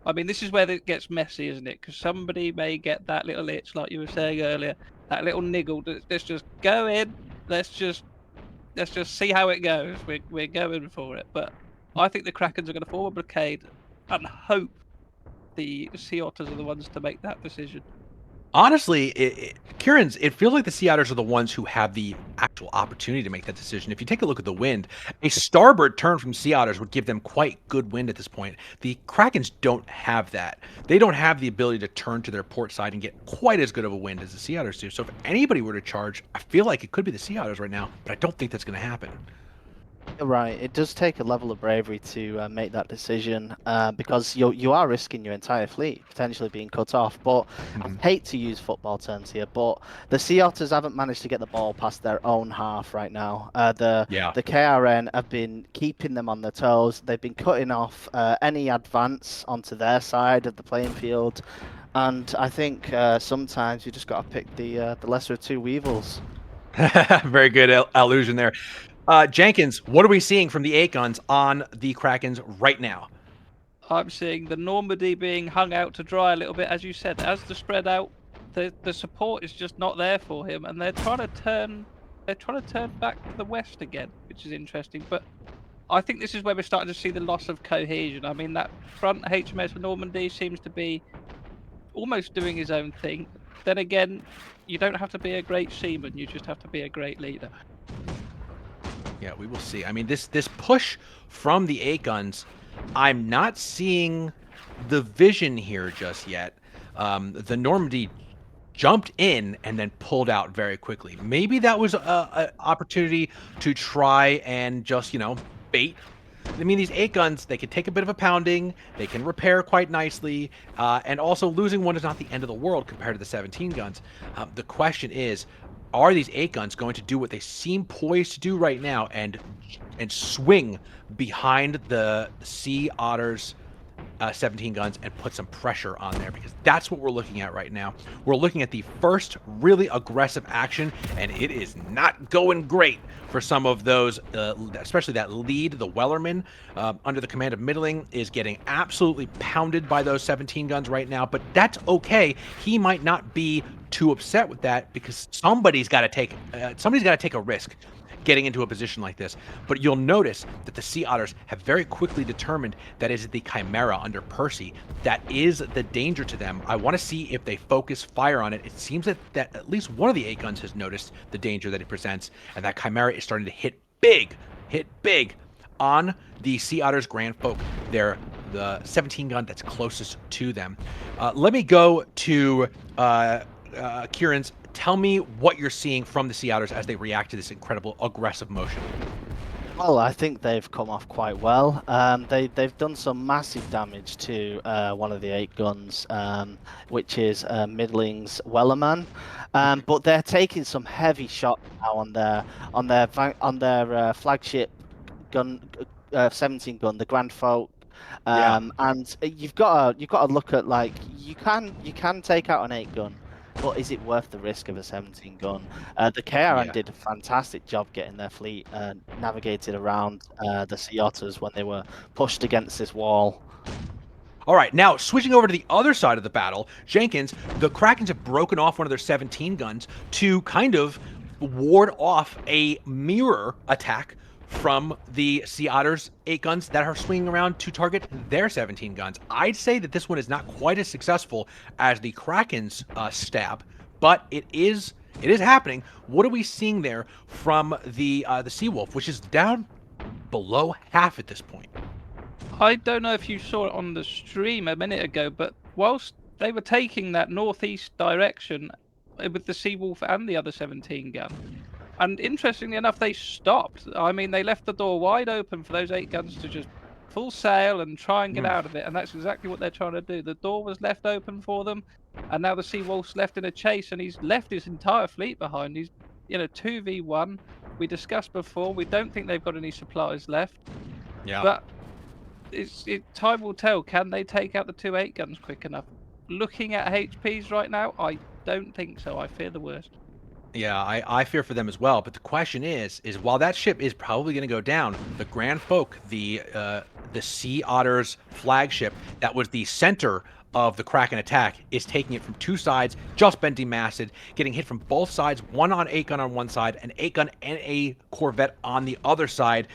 I mean, this is where it gets messy, isn't it? Because somebody may get that little itch, like you were saying earlier, that little niggle. Let's just go in. Let's just see how it goes. We're going for it. But I think the Krakens are going to form a blockade and hope the Sea Otters are the ones to make that decision. Honestly, Kieran's, it feels like the Sea Otters are the ones who have the actual opportunity to make that decision. If you take a look at the wind, a starboard turn from Sea Otters would give them quite good wind at this point. The Krakens don't have that. They don't have the ability to turn to their port side and get quite as good of a wind as the Sea Otters do. So if anybody were to charge, I feel like it could be the Sea Otters right now, but I don't think that's going to happen. You're right. It does take a level of bravery to make that decision because you are risking your entire fleet potentially being cut off. But I hate to use football terms here, but the Sea Otters haven't managed to get the ball past their own half right now. The KRN have been keeping them on their toes. They've been cutting off any advance onto their side of the playing field. And I think sometimes you just got to pick the lesser of two evils. Very good allusion there. Jenkins, what are we seeing from the 8 guns on the Krakens right now? I'm seeing the Normandy being hung out to dry a little bit, as you said. As the spread out, the support is just not there for him, and they're trying to turn back to the west again, which is interesting. But I think this is where we're starting to see the loss of cohesion. I mean, that front HMS Normandy seems to be almost doing his own thing. Then again, you don't have to be a great seaman; you just have to be a great leader. Yeah, we will see. I mean, this push from the 8 guns, I'm not seeing the vision here just yet. The Normandy jumped in and then pulled out very quickly. Maybe that was an opportunity to try and just, bait. I mean, these 8 guns, they can take a bit of a pounding, they can repair quite nicely, and also losing one is not the end of the world compared to the 17 guns. The question is, are these 8 guns going to do what they seem poised to do right now and swing behind the Sea Otters 17 guns and put some pressure on there? Because that's what we're looking at right now. We're looking at the first really aggressive action, and it is not going great for some of those, especially that lead, the Wellerman, under the command of Middling, is getting absolutely pounded by those 17 guns right now, but that's okay. He might not be too upset with that because somebody's got to take a risk getting into a position like this. But you'll notice that the Sea Otters have very quickly determined that is the Chimera under Percy that is the danger to them. I want to see if they focus fire on it. It seems that at least one of the 8 guns has noticed the danger that it presents, and that Chimera is starting to hit big on the Sea Otters Grand Folk. They're the 17 gun that's closest to them. Let me go to Kieran's. Tell me what you're seeing from the Sea Otters as they react to this incredible aggressive motion. Well, I think they've come off quite well. They've done some massive damage to one of the 8 guns, which is Middling's Wellerman. But they're taking some heavy shots now on their flagship gun, 17 gun, the Grand Folk. And you've got to look at, like, you can take out an 8 gun. But is it worth the risk of a 17 gun? The KRN did a fantastic job getting their fleet navigated around the Sea Otters when they were pushed against this wall. All right, now switching over to the other side of the battle, Jenkins, the Krakens have broken off one of their 17 guns to kind of ward off a mirror attack from the Sea Otters 8 guns that are swinging around to target their 17 guns. I'd say that this one is not quite as successful as the Kraken's stab, but it is happening. What are we seeing there from the Sea Wolf, which is down below half at this point? I don't know if you saw it on the stream a minute ago, but whilst they were taking that northeast direction with the Sea Wolf and the other 17 gun, and interestingly enough, they stopped. I mean, they left the door wide open for those 8 guns to just full sail and try and get out of it, and that's exactly what they're trying to do. The door was left open for them, and now the Sea Wolf's left in a chase, and he's left his entire fleet behind. He's 2v1. We discussed before, we don't think they've got any supplies left. Yeah. But time will tell. Can they take out the 2 8 guns quick enough? Looking at HPs right now, I don't think so. I fear the worst. Yeah, I fear for them as well. But the question is while that ship is probably going to go down, the Grand Folk, the Sea Otters flagship that was the center of the Kraken attack, is taking it from 2 sides, just been demasted, getting hit from both sides, one on 8 gun on one side, an 8 gun and a Corvette on the other side.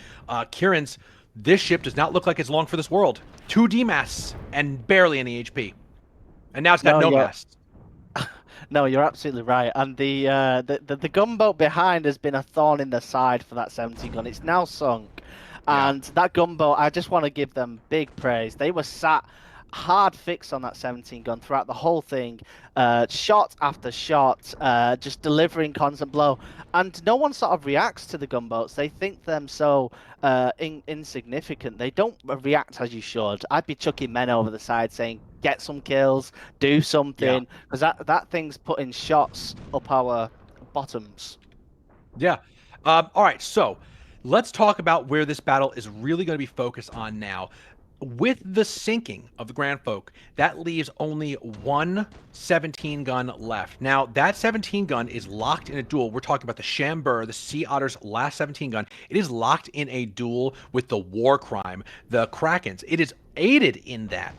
Kieran's, this ship does not look like it's long for this world. 2 demasts and barely any HP. And now it's got no masts. No, you're absolutely right. And the gunboat behind has been a thorn in the side for that 17 gun. It's now sunk. And that gunboat, I just want to give them big praise. They were sat hard fixed on that 17 gun throughout the whole thing, shot after shot, just delivering constant blow. And no one sort of reacts to the gunboats. They think them so insignificant. They don't react as you should. I'd be chucking men over the side saying, get some kills, do something, because that thing's putting shots up our bottoms. Yeah. All right, so let's talk about where this battle is really going to be focused on now. with the sinking of the Grand Folk, that leaves only one 17 gun left. Now, that 17 gun is locked in a duel. We're talking about the Shambur, the Sea Otter's last 17 gun. It is locked in a duel with the War Crime, the Krakrns. It is aided in that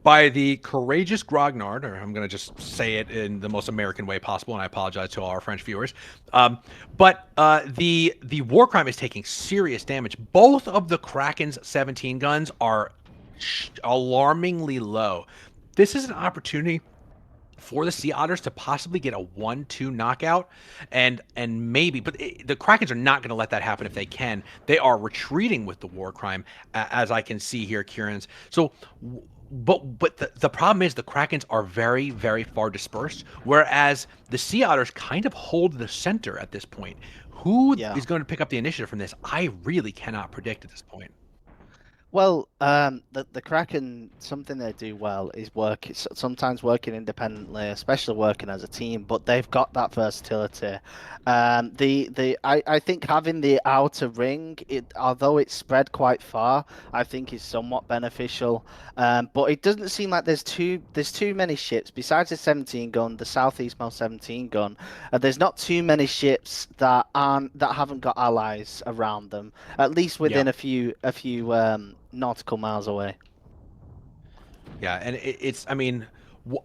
by the courageous Grognard, or I'm going to just say it in the most American way possible, and I apologize to all our French viewers. But the War Crime is taking serious damage. Both of the Kraken's 17 guns are alarmingly low. This is an opportunity for the Sea Otters to possibly get a 1-2 knockout, and maybe, but the Krakens are not going to let that happen if they can. They are retreating with the War Crime, as I can see here, Kieran's. So, but the problem is the Krakens are very, very far dispersed, whereas the Sea Otters kind of hold the center at this point. Who is going to pick up the initiative from this? I really cannot predict at this point. Well, the Kraken, something they do well is sometimes working independently, especially working as a team. But they've got that versatility. I think having the outer ring, although it's spread quite far, I think is somewhat beneficial. But it doesn't seem like there's too many ships besides the 17 gun, the southeastmost 17 gun. There's not too many ships that haven't got allies around them, at least within a few nautical miles away. Yeah, and I mean,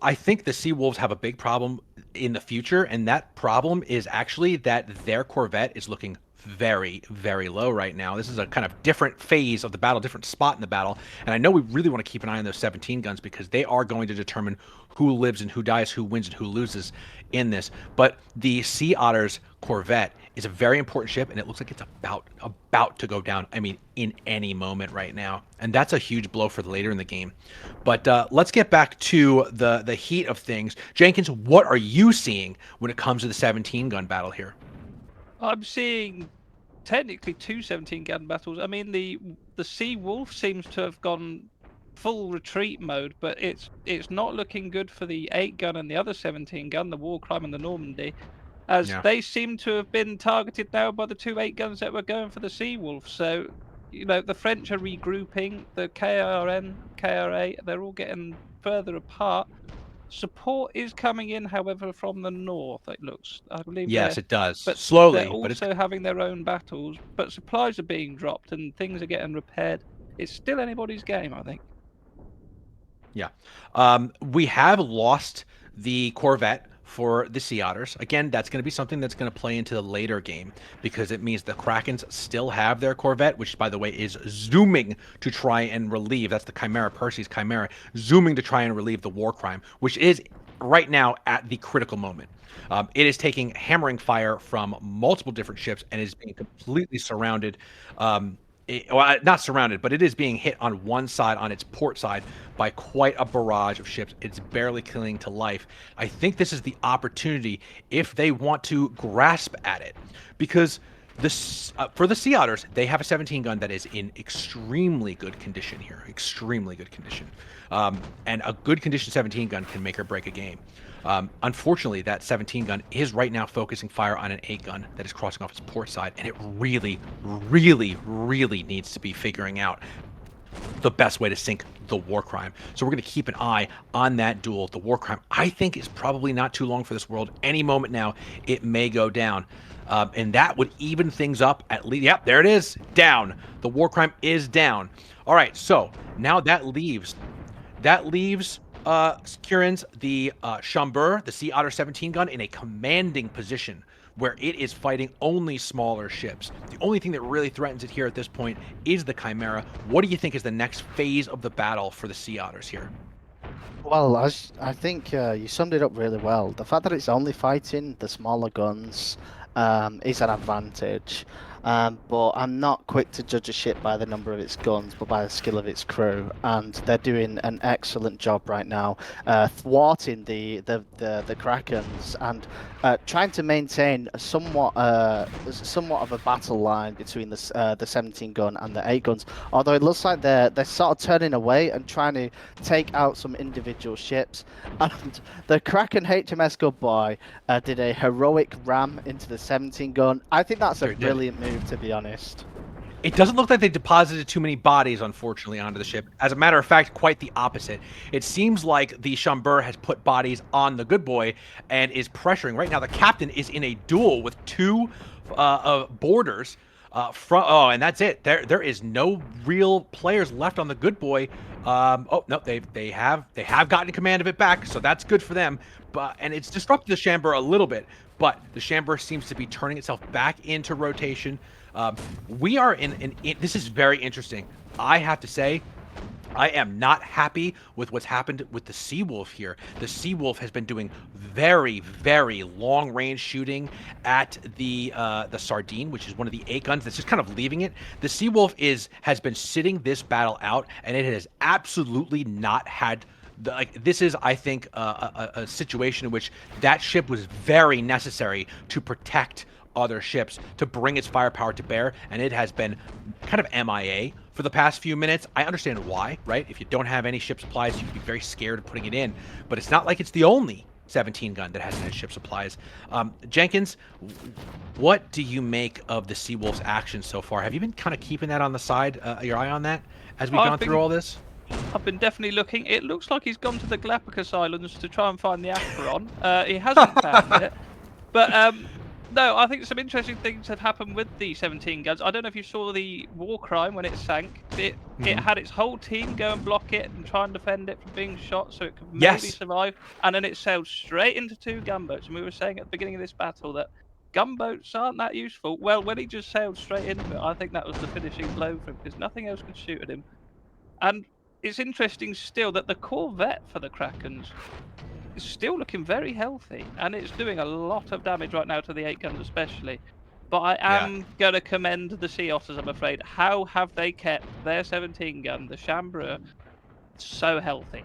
I think the Sea Wolves have a big problem in the future, and that problem is actually that their Corvette is looking very, very low right now. This is a kind of different phase of the battle, different spot in the battle, and I know we really want to keep an eye on those 17 guns because they are going to determine who lives and who dies, who wins and who loses in this. But the Sea Otter's Corvette is a very important ship, and it looks like it's about to go down. I mean, in any moment right now, and that's a huge blow for the later in the game. But let's get back to the heat of things. Jenkins, what are you seeing when it comes to the 17 gun battle here? I'm seeing technically two 17 gun battles. I mean, the Sea Wolf seems to have gone full retreat mode, but it's not looking good for the 8 gun and the other 17 gun, the War Crime and the Normandy, as they seem to have been targeted now by the 2 8 guns that were going for the Sea Wolf. So, you know, the French are regrouping, the KRN, KRA, they're all getting further apart. Support is coming in, however, from the north, it looks. I believe. Yes, it does. But slowly. They're also having their own battles, but supplies are being dropped and things are getting repaired. It's still anybody's game, I think. Yeah. We have lost the Corvette for the Sea Otters. Again, that's going to be something that's going to play into the later game because it means the Krakens still have their Corvette, which, by the way, is zooming to try and relieve. That's the Chimera, Percy's Chimera, zooming to try and relieve the War Crime, which is right now at the critical moment. It is taking hammering fire from multiple different ships and is being completely surrounded. Well, not surrounded, but it is being hit on one side, on its port side, by quite a barrage of ships. It's barely clinging to life. I think this is the opportunity if they want to grasp at it, because this for the Sea Otters, they have a 17 gun that is in extremely good condition here, extremely good condition, and a good condition 17 gun can make or break a game. Unfortunately, that 17 gun is right now focusing fire on an 8 gun that is crossing off its port side, and it really, really, really needs to be figuring out the best way to sink the War Crime. So we're going to keep an eye on that duel. The War Crime, I think, is probably not too long for this world. Any moment now, it may go down. And that would even things up at least. Yep, there it is. Down. The War Crime is down. All right, so now that leaves Krakrns, the Shambur, the Sea Otter 17 gun, in a commanding position where it is fighting only smaller ships. The only thing that really threatens it here at this point is the Chimera. What do you think is the next phase of the battle for the Sea Otters here? Well, I think you summed it up really well. The fact that it's only fighting the smaller guns is an advantage. But I'm not quick to judge a ship by the number of its guns, but by the skill of its crew. And they're doing an excellent job right now, thwarting the Krakens and trying to maintain somewhat of a battle line between the 17 gun and the 8 guns. Although it looks like they're sort of turning away and trying to take out some individual ships. And the Kraken HMS Good Boy did a heroic ram into the 17 gun. I think that's a brilliant move, to be honest. It doesn't look like they deposited too many bodies, unfortunately, onto the ship. As a matter of fact, quite the opposite. It seems like the Chambur has put bodies on the good boy and is pressuring. Right now, the captain is in a duel with two boarders. And that's it. There is no real players left on the good boy. Oh no, they have gotten command of it back, so that's good for them. And it's disrupted the Chambur a little bit, but the Chambur seems to be turning itself back into rotation. We are in this is very interesting. I have to say, I am not happy with what's happened with the Seawolf here. The Seawolf has been doing very, very long-range shooting at the Sardine, which is one of the 8 guns that's just kind of leaving it. The Seawolf has been sitting this battle out, and it has absolutely not had this is, I think, a situation in which that ship was very necessary to protect other ships, to bring its firepower to bear, and it has been kind of MIA for the past few minutes. I understand why, right? If you don't have any ship supplies, you can be very scared of putting it in, but it's not like it's the only 17 gun that hasn't had ship supplies. Jenkins, what do you make of the Seawolf's actions so far? Have you been kind of keeping that on the side, your eye on that, as we've gone through all this? I've been definitely looking. It looks like he's gone to the Galapagos Islands to try and find the Acheron. He hasn't found it. But no, I think some interesting things have happened with the 17 guns. I don't know if you saw the war crime when it sank. It had its whole team go and block it and try and defend it from being shot so it could maybe survive. And then it sailed straight into 2 gunboats. And we were saying at the beginning of this battle that gunboats aren't that useful. Well, when he just sailed straight into it, I think that was the finishing blow for him because nothing else could shoot at him. And it's interesting still that the Corvette for the Krakrns is still looking very healthy, and it's doing a lot of damage right now to the 8 guns especially. But I am going to commend the Sea Otters, I'm afraid. How have they kept their 17 gun, the Chambur, so healthy?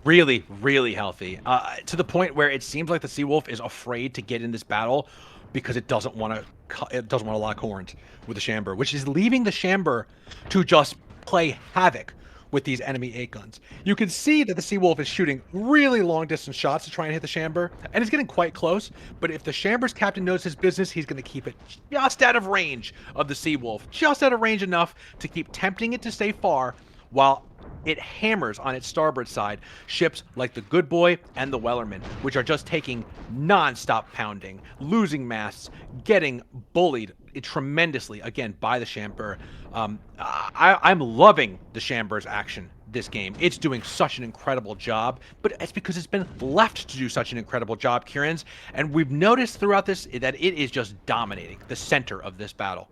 Really, really healthy. To the point where it seems like the Seawolf is afraid to get in this battle because it doesn't want to lock horns with the Chambur, which is leaving the Chambur to just play havoc with these enemy 8 guns. You can see that the Seawolf is shooting really long distance shots to try and hit the Chambur, and it's getting quite close, but if the Chambur's captain knows his business, he's going to keep it just out of range of the Seawolf, just out of range enough to keep tempting it to stay far, while it hammers on its starboard side ships like the Good Boy and the Wellerman, which are just taking non-stop pounding, losing masts, getting bullied tremendously, again, by the Chambur. I'm loving the Chambur's action this game. It's doing such an incredible job, but it's because it's been left to do such an incredible job, Kieran's, and we've noticed throughout this that it is just dominating the center of this battle.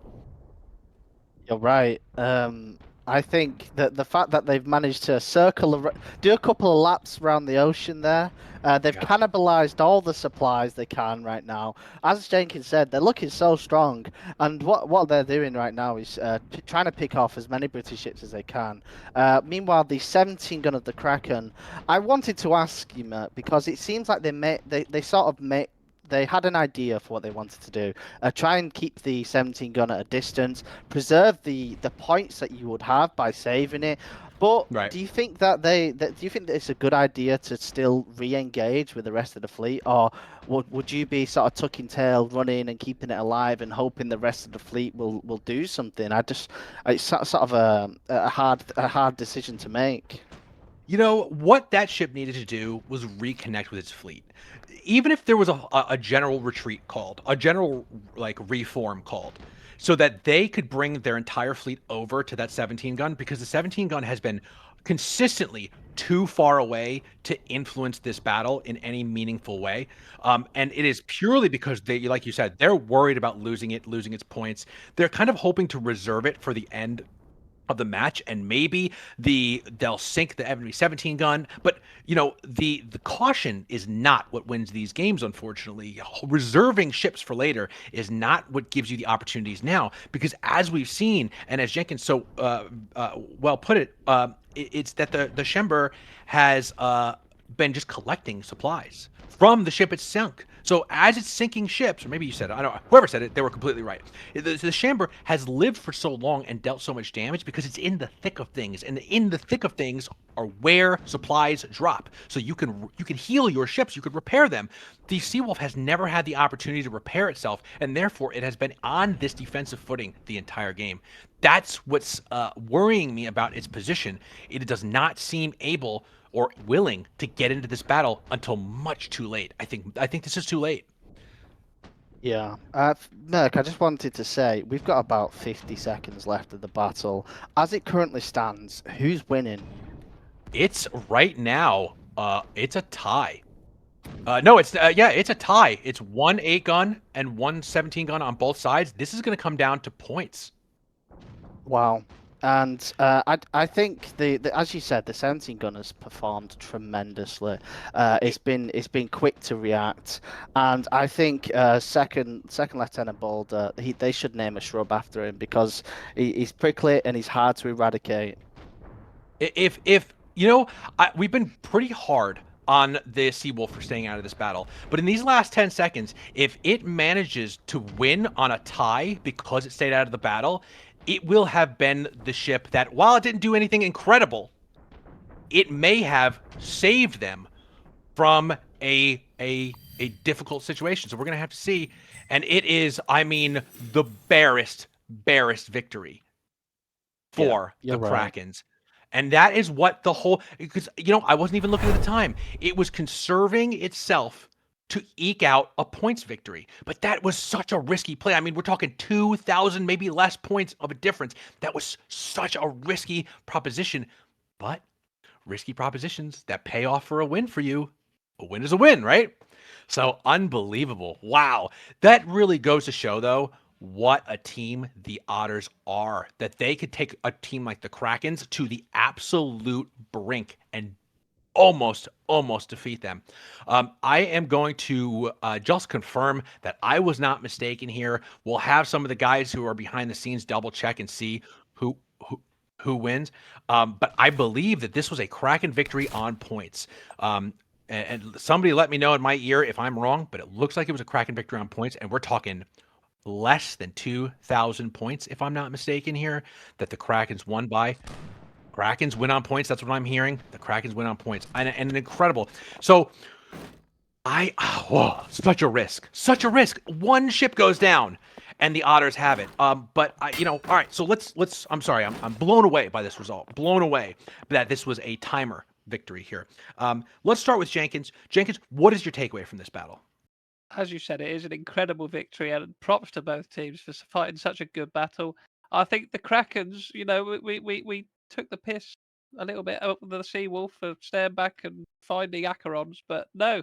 You're right. I think that the fact that they've managed to do a couple of laps around the ocean there, they've cannibalized all the supplies they can right now. As Jenkins said, they're looking so strong, and what they're doing right now is trying to pick off as many British ships as they can. Meanwhile, the 17 gun of the Kraken, I wanted to ask you, Mert, because it seems like they had an idea for what they wanted to do. Try and keep the 17 gun at a distance, preserve the points that you would have by saving it. But do you think that it's a good idea to still re-engage with the rest of the fleet, or would you be sort of tucking tail, running and keeping it alive and hoping the rest of the fleet will do something? It's sort of a hard decision to make. You know, what that ship needed to do was reconnect with its fleet. Even if there was a general retreat called, a general reform called, so that they could bring their entire fleet over to that 17 gun, because the 17 gun has been consistently too far away to influence this battle in any meaningful way. And it is purely because they, like you said, they're worried about losing its points. They're kind of hoping to reserve it for the end of the match, and maybe they'll sink the enemy 17 gun, but you know, the caution is not what wins these games. Unfortunately, reserving ships for later is not what gives you the opportunities now, because as we've seen, and as Jenkins so well put it, it's that the Chambur has been just collecting supplies from the ship it sunk. So as it's sinking ships, or maybe you said it, I don't know, whoever said it, they were completely right. The Chambur has lived for so long and dealt so much damage because it's in the thick of things, and in the thick of things are where supplies drop. So you can heal your ships, you could repair them. The Seawolf has never had the opportunity to repair itself, and therefore it has been on this defensive footing the entire game. that's what's worrying me about its position. It does not seem able or willing to get into this battle until much too late. I think this is too late. Yeah. Merc, I just wanted to say we've got about 50 seconds left of the battle. As it currently stands, who's winning? It's right now. It's a tie. No, it's it's a tie. It's 1 8-gun and 1 17-gun on both sides. This is going to come down to points. Wow. And I think the as you said, the 17 gunners performed tremendously. It's been quick to react, and I think second Lieutenant Boulder, they should name a shrub after him because he's prickly and he's hard to eradicate. If we've been pretty hard on the Seawolf for staying out of this battle, but in these last 10 seconds, if it manages to win on a tie because it stayed out of the battle, it will have been the ship that, while it didn't do anything incredible, it may have saved them from a difficult situation. So we're gonna have to see, and it is, I mean, the barest victory for the Krakrns. And that is what the whole, because, I wasn't even looking at the time. It was conserving itself to eke out a points victory. But that was such a risky play. I mean, we're talking 2,000, maybe less points of a difference. That was such a risky proposition. But risky propositions that pay off for a win for you. A win is a win, right? So unbelievable. Wow. That really goes to show, though, what a team the Otters are, that they could take a team like the Krakrns to the absolute brink and almost defeat them. I am going to just confirm that I was not mistaken here. We'll have some of the guys who are behind the scenes double check and see who wins. But I believe that this was a Kraken victory on points. And somebody let me know in my ear if I'm wrong, but it looks like it was a Kraken victory on points, and we're talking less than 2,000 points, if I'm not mistaken here, that the Krakrns won by. Krakrns win on points. That's what I'm hearing. The Krakrns win on points. And an incredible. So such a risk. Such a risk. One ship goes down and the Otters have it. But all right. So let's I'm sorry. I'm blown away by this result. Blown away that this was a timer victory here. Let's start with Jenkins. Jenkins, what is your takeaway from this battle? As you said, it is an incredible victory, and props to both teams for fighting such a good battle. I think the Krakrns, we took the piss a little bit of the Seawolf for staying back and finding Acherons, but no,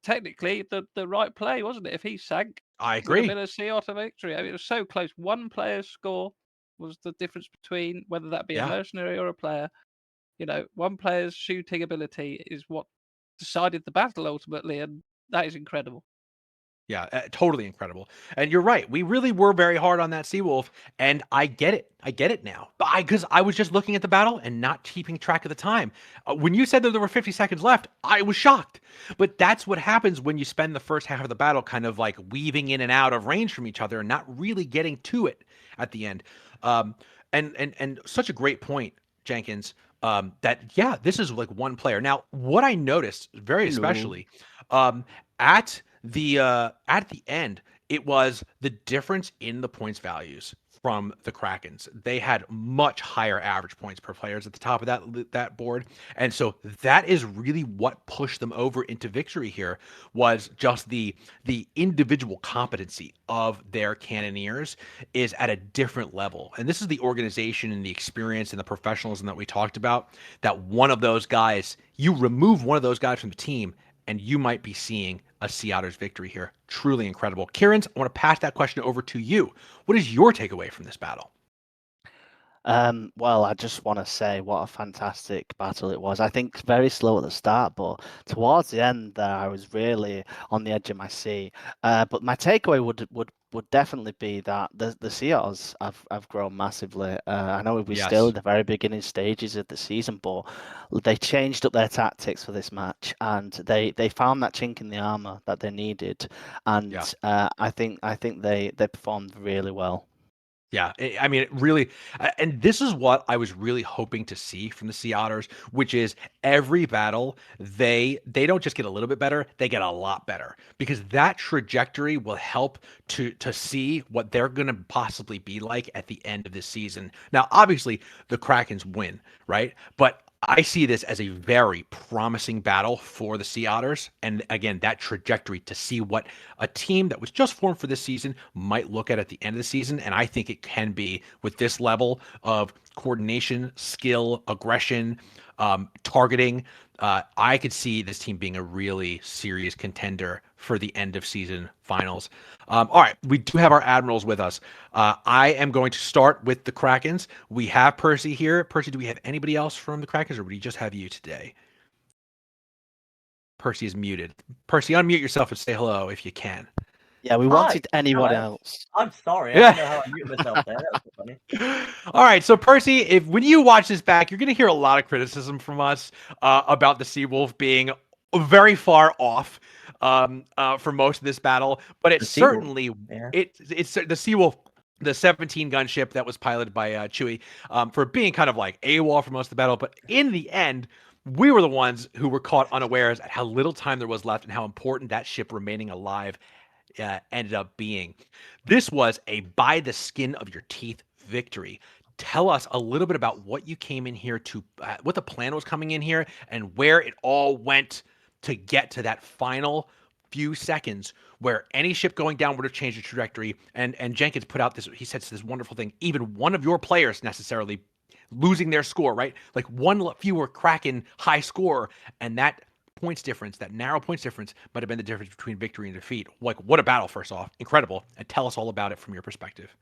technically the right play, wasn't it? If he sank, I it would have agree. been a Sea Otter victory. I mean, it was so close. One player's score was the difference between whether that be a Yeah. mercenary or a player. One player's shooting ability is what decided the battle ultimately, and that is incredible. Yeah, totally incredible. And you're right. We really were very hard on that Seawolf, and I get it. I get it now. Because I was just looking at the battle and not keeping track of the time. When you said that there were 50 seconds left, I was shocked. But that's what happens when you spend the first half of the battle kind of like weaving in and out of range from each other and not really getting to it at the end. And such a great point, Jenkins. This is like one player. Now, what I noticed very especially, at the end, it was the difference in the points values from the Krakrns. They had much higher average points per players at the top of that board, and so that is really what pushed them over into victory here, was just the individual competency of their cannoneers is at a different level. And this is the organization and the experience and the professionalism that we talked about, that one of those guys, you remove one of those guys from the team and you might be seeing a Sea Otters victory here. Truly incredible. Kieran, I want to pass that question over to you. What is your takeaway from this battle? Well, I just want to say what a fantastic battle it was. I think very slow at the start, but towards the end there, I was really on the edge of my seat. But my takeaway would definitely be that the Sea Otters have grown massively. I know we're still Yes. at the very beginning stages of the season, but they changed up their tactics for this match, and they found that chink in the armor that they needed, and Yeah. I think they performed really well. Yeah, I mean, it really, and this is what I was really hoping to see from the Sea Otters, which is every battle they don't just get a little bit better, they get a lot better because that trajectory will help to see what they're going to possibly be like at the end of this season. Now, obviously, the Krakens win, right? But I see this as a very promising battle for the Sea Otters. And again, that trajectory to see what a team that was just formed for this season might look at the end of the season. And I think it can be with this level of coordination, skill, aggression, targeting. I could see this team being a really serious contender for the end of season finals. All right, we do have our admirals with us. I am going to start with the Krakens. We have Percy here. Percy, do we have anybody else from the Krakens, or would we just have you today? Percy is muted. Percy, unmute yourself and say hello if you can. Yeah, we Hi. wanted anyone Hello. else. I'm sorry. I Yeah. don't know how I mute myself there. That was funny. All right, so Percy, if when you watch this back, you're going to hear a lot of criticism from us about the Seawolf being very far off for most of this battle, but it's The Seawolf, certainly yeah. it's the Seawolf, the 17 gun ship that was piloted by Chewie, for being kind of like AWOL for most of the battle, but in the end. We were the ones who were caught unawares at how little time there was left and how important that ship remaining alive ended up being. This was a by the skin of your teeth victory. Tell us a little bit about what you came in here to, what the plan was coming in here, and where it all went to get to that final few seconds where any ship going down would have changed the trajectory. And Jenkins put out this, he says this wonderful thing, even one of your players necessarily losing their score, right? Like one fewer Kraken high score, and that points difference, that narrow points difference, might have been the difference between victory and defeat. Like, what a battle, first off. Incredible. And tell us all about it from your perspective.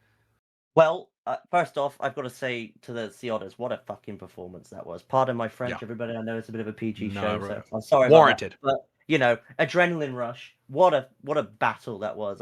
Well, first off, I've got to say to the Sea Otters, what a fucking performance that was. Pardon my French, Yeah. everybody. I know it's a bit of a PG No, show, right. so I'm sorry Warranted. about that. But you know, adrenaline rush. What a battle that was.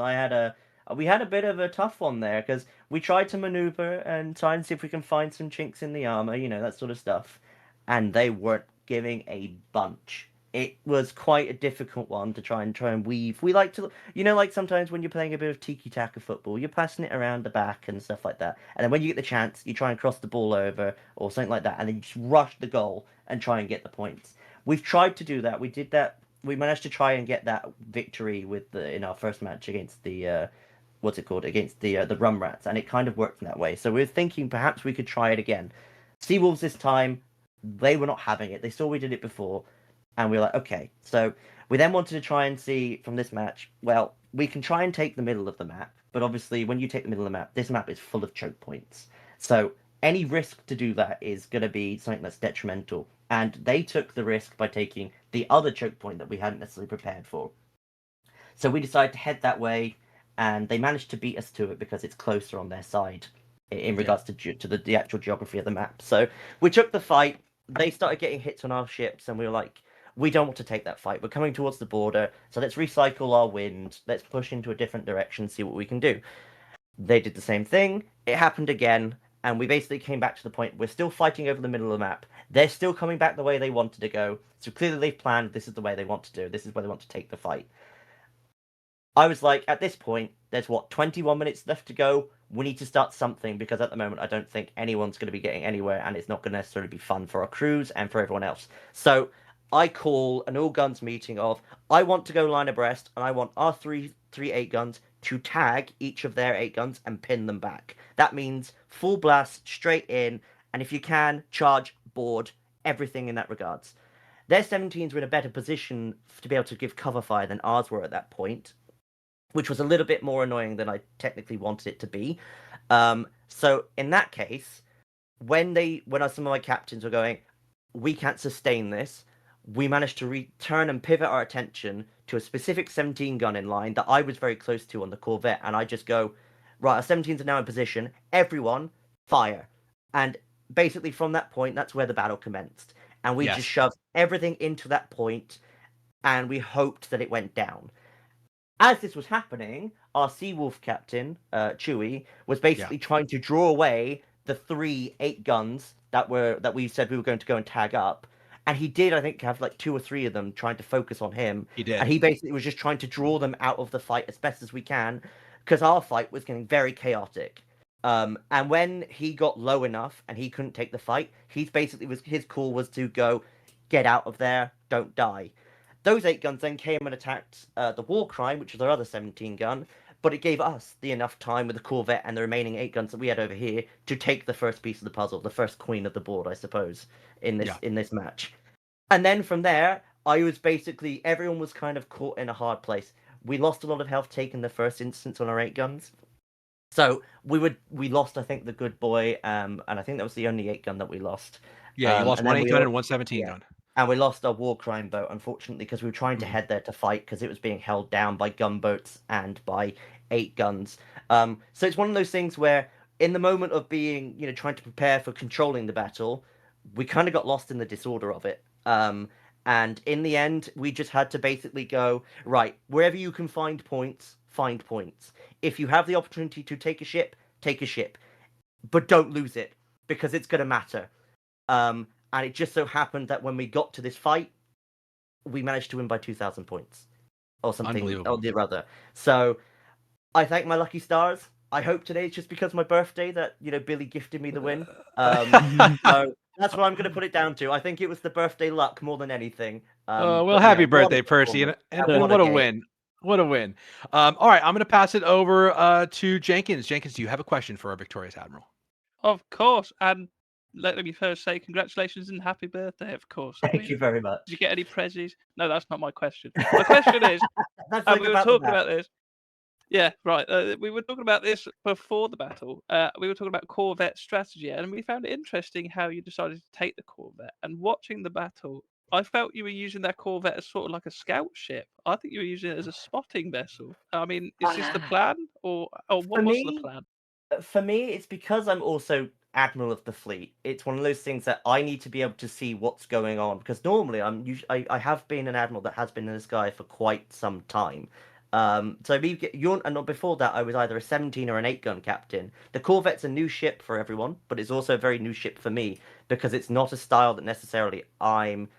We had a bit of a tough one there because we tried to maneuver and try and see if we can find some chinks in the armor, you know, that sort of stuff, and they weren't giving a bunch. It was quite a difficult one to try and weave. We like to, you know, like sometimes when you're playing a bit of tiki-taka football, you're passing it around the back and stuff like that. And then when you get the chance, you try and cross the ball over or something like that, and then you just rush the goal and try and get the points. We've tried to do that. We did that. We managed to try and get that victory in our first match against the what's it called, against the Rum Rats, and it kind of worked in that way. So we're thinking perhaps we could try it again. Seawolves this time, they were not having it. They saw we did it before. And we were like, okay. So we then wanted to try and see from this match, well, we can try and take the middle of the map. But obviously, when you take the middle of the map, this map is full of choke points. So any risk to do that is going to be something that's detrimental. And they took the risk by taking the other choke point that we hadn't necessarily prepared for. So we decided to head that way, and they managed to beat us to it because it's closer on their side in regards to the actual geography of the map. So we took the fight. They started getting hits on our ships, and we were like, we don't want to take that fight. We're coming towards the border, so let's recycle our wind. Let's push into a different direction, see what we can do. They did the same thing. It happened again, and we basically came back to the point we're still fighting over the middle of the map. They're still coming back the way they wanted to go. So clearly they've planned this is the way they want to do. This is where they want to take the fight. I was like, at this point, there's 21 minutes left to go. We need to start something because at the moment I don't think anyone's going to be getting anywhere, and it's not going to necessarily be fun for our crews and for everyone else. So I call an all guns meeting of, I want to go line abreast, and I want our three 8-guns to tag each of their 8 guns and pin them back. That means full blast, straight in, and if you can, charge, board, everything in that regards. Their 17s were in a better position to be able to give cover fire than ours were at that point, which was a little bit more annoying than I technically wanted it to be. So in that case, when some of my captains were going, we can't sustain this, we managed to return and pivot our attention to a specific 17 gun in line that I was very close to on the Corvette, and I just go, right, our 17s are now in position, everyone, fire. And basically from that point, that's where the battle commenced. And we just shoved everything into that point, and we hoped that it went down. As this was happening, our Seawolf captain, Chewie, was basically trying to draw away the 3 8-guns that we said we were going to go and tag up. And he did, I think, have like 2 or 3 of them trying to focus on him. He did. And he basically was just trying to draw them out of the fight as best as we can, because our fight was getting very chaotic. And when he got low enough and he couldn't take the fight, his call was to go, get out of there, don't die. Those 8 guns then came and attacked the War Crime, which was our other 17 gun, but it gave us the enough time with the Corvette and the remaining 8 guns that we had over here to take the first piece of the puzzle, the first queen of the board, I suppose, in this match. And then from there, I was basically, everyone was kind of caught in a hard place. We lost a lot of health taken the first instance on our 8 guns. So we lost, I think, the good boy, and I think that was the only 8 gun that we lost. Yeah, you lost and one then 8 gun and one 17 gun. And we lost our War Crime boat, unfortunately, because we were trying to head there to fight because it was being held down by gunboats and by 8 guns. So it's one of those things where, in the moment of being, trying to prepare for controlling the battle, we kind of got lost in the disorder of it. And in the end, we just had to basically go, right, wherever you can find points, find points. If you have the opportunity to take a ship, but don't lose it, because it's going to matter. And it just so happened that when we got to this fight, we managed to win by 2,000 points. Or something, or the other. So, I thank my lucky stars. I hope today it's just because of my birthday that, Billy gifted me the win. So that's what I'm going to put it down to. I think it was the birthday luck more than anything. Well, happy birthday, Percy. And what a win. What a win. All right, I'm going to pass it over to Jenkins. Jenkins, do you have a question for our victorious Admiral? Of course. And let me first say congratulations and happy birthday, of course. Thank you very much. Did you get any prezzies? No, that's not my question. My question is, we were talking about this. Yeah, right. We were talking about this before the battle. We were talking about Corvette strategy, and we found it interesting how you decided to take the Corvette. And watching the battle, I felt you were using that Corvette as sort of like a scout ship. I think you were using it as a spotting vessel. I mean, is this the plan, or what was the plan? For me, it's because I'm also Admiral of the Fleet. It's one of those things that I need to be able to see what's going on, because normally I have been an Admiral that has been in the sky for quite some time. So and before that, I was either a 17 or an 8 gun captain. The Corvette's a new ship for everyone, but it's also a very new ship for me because it's not a style that necessarily I'm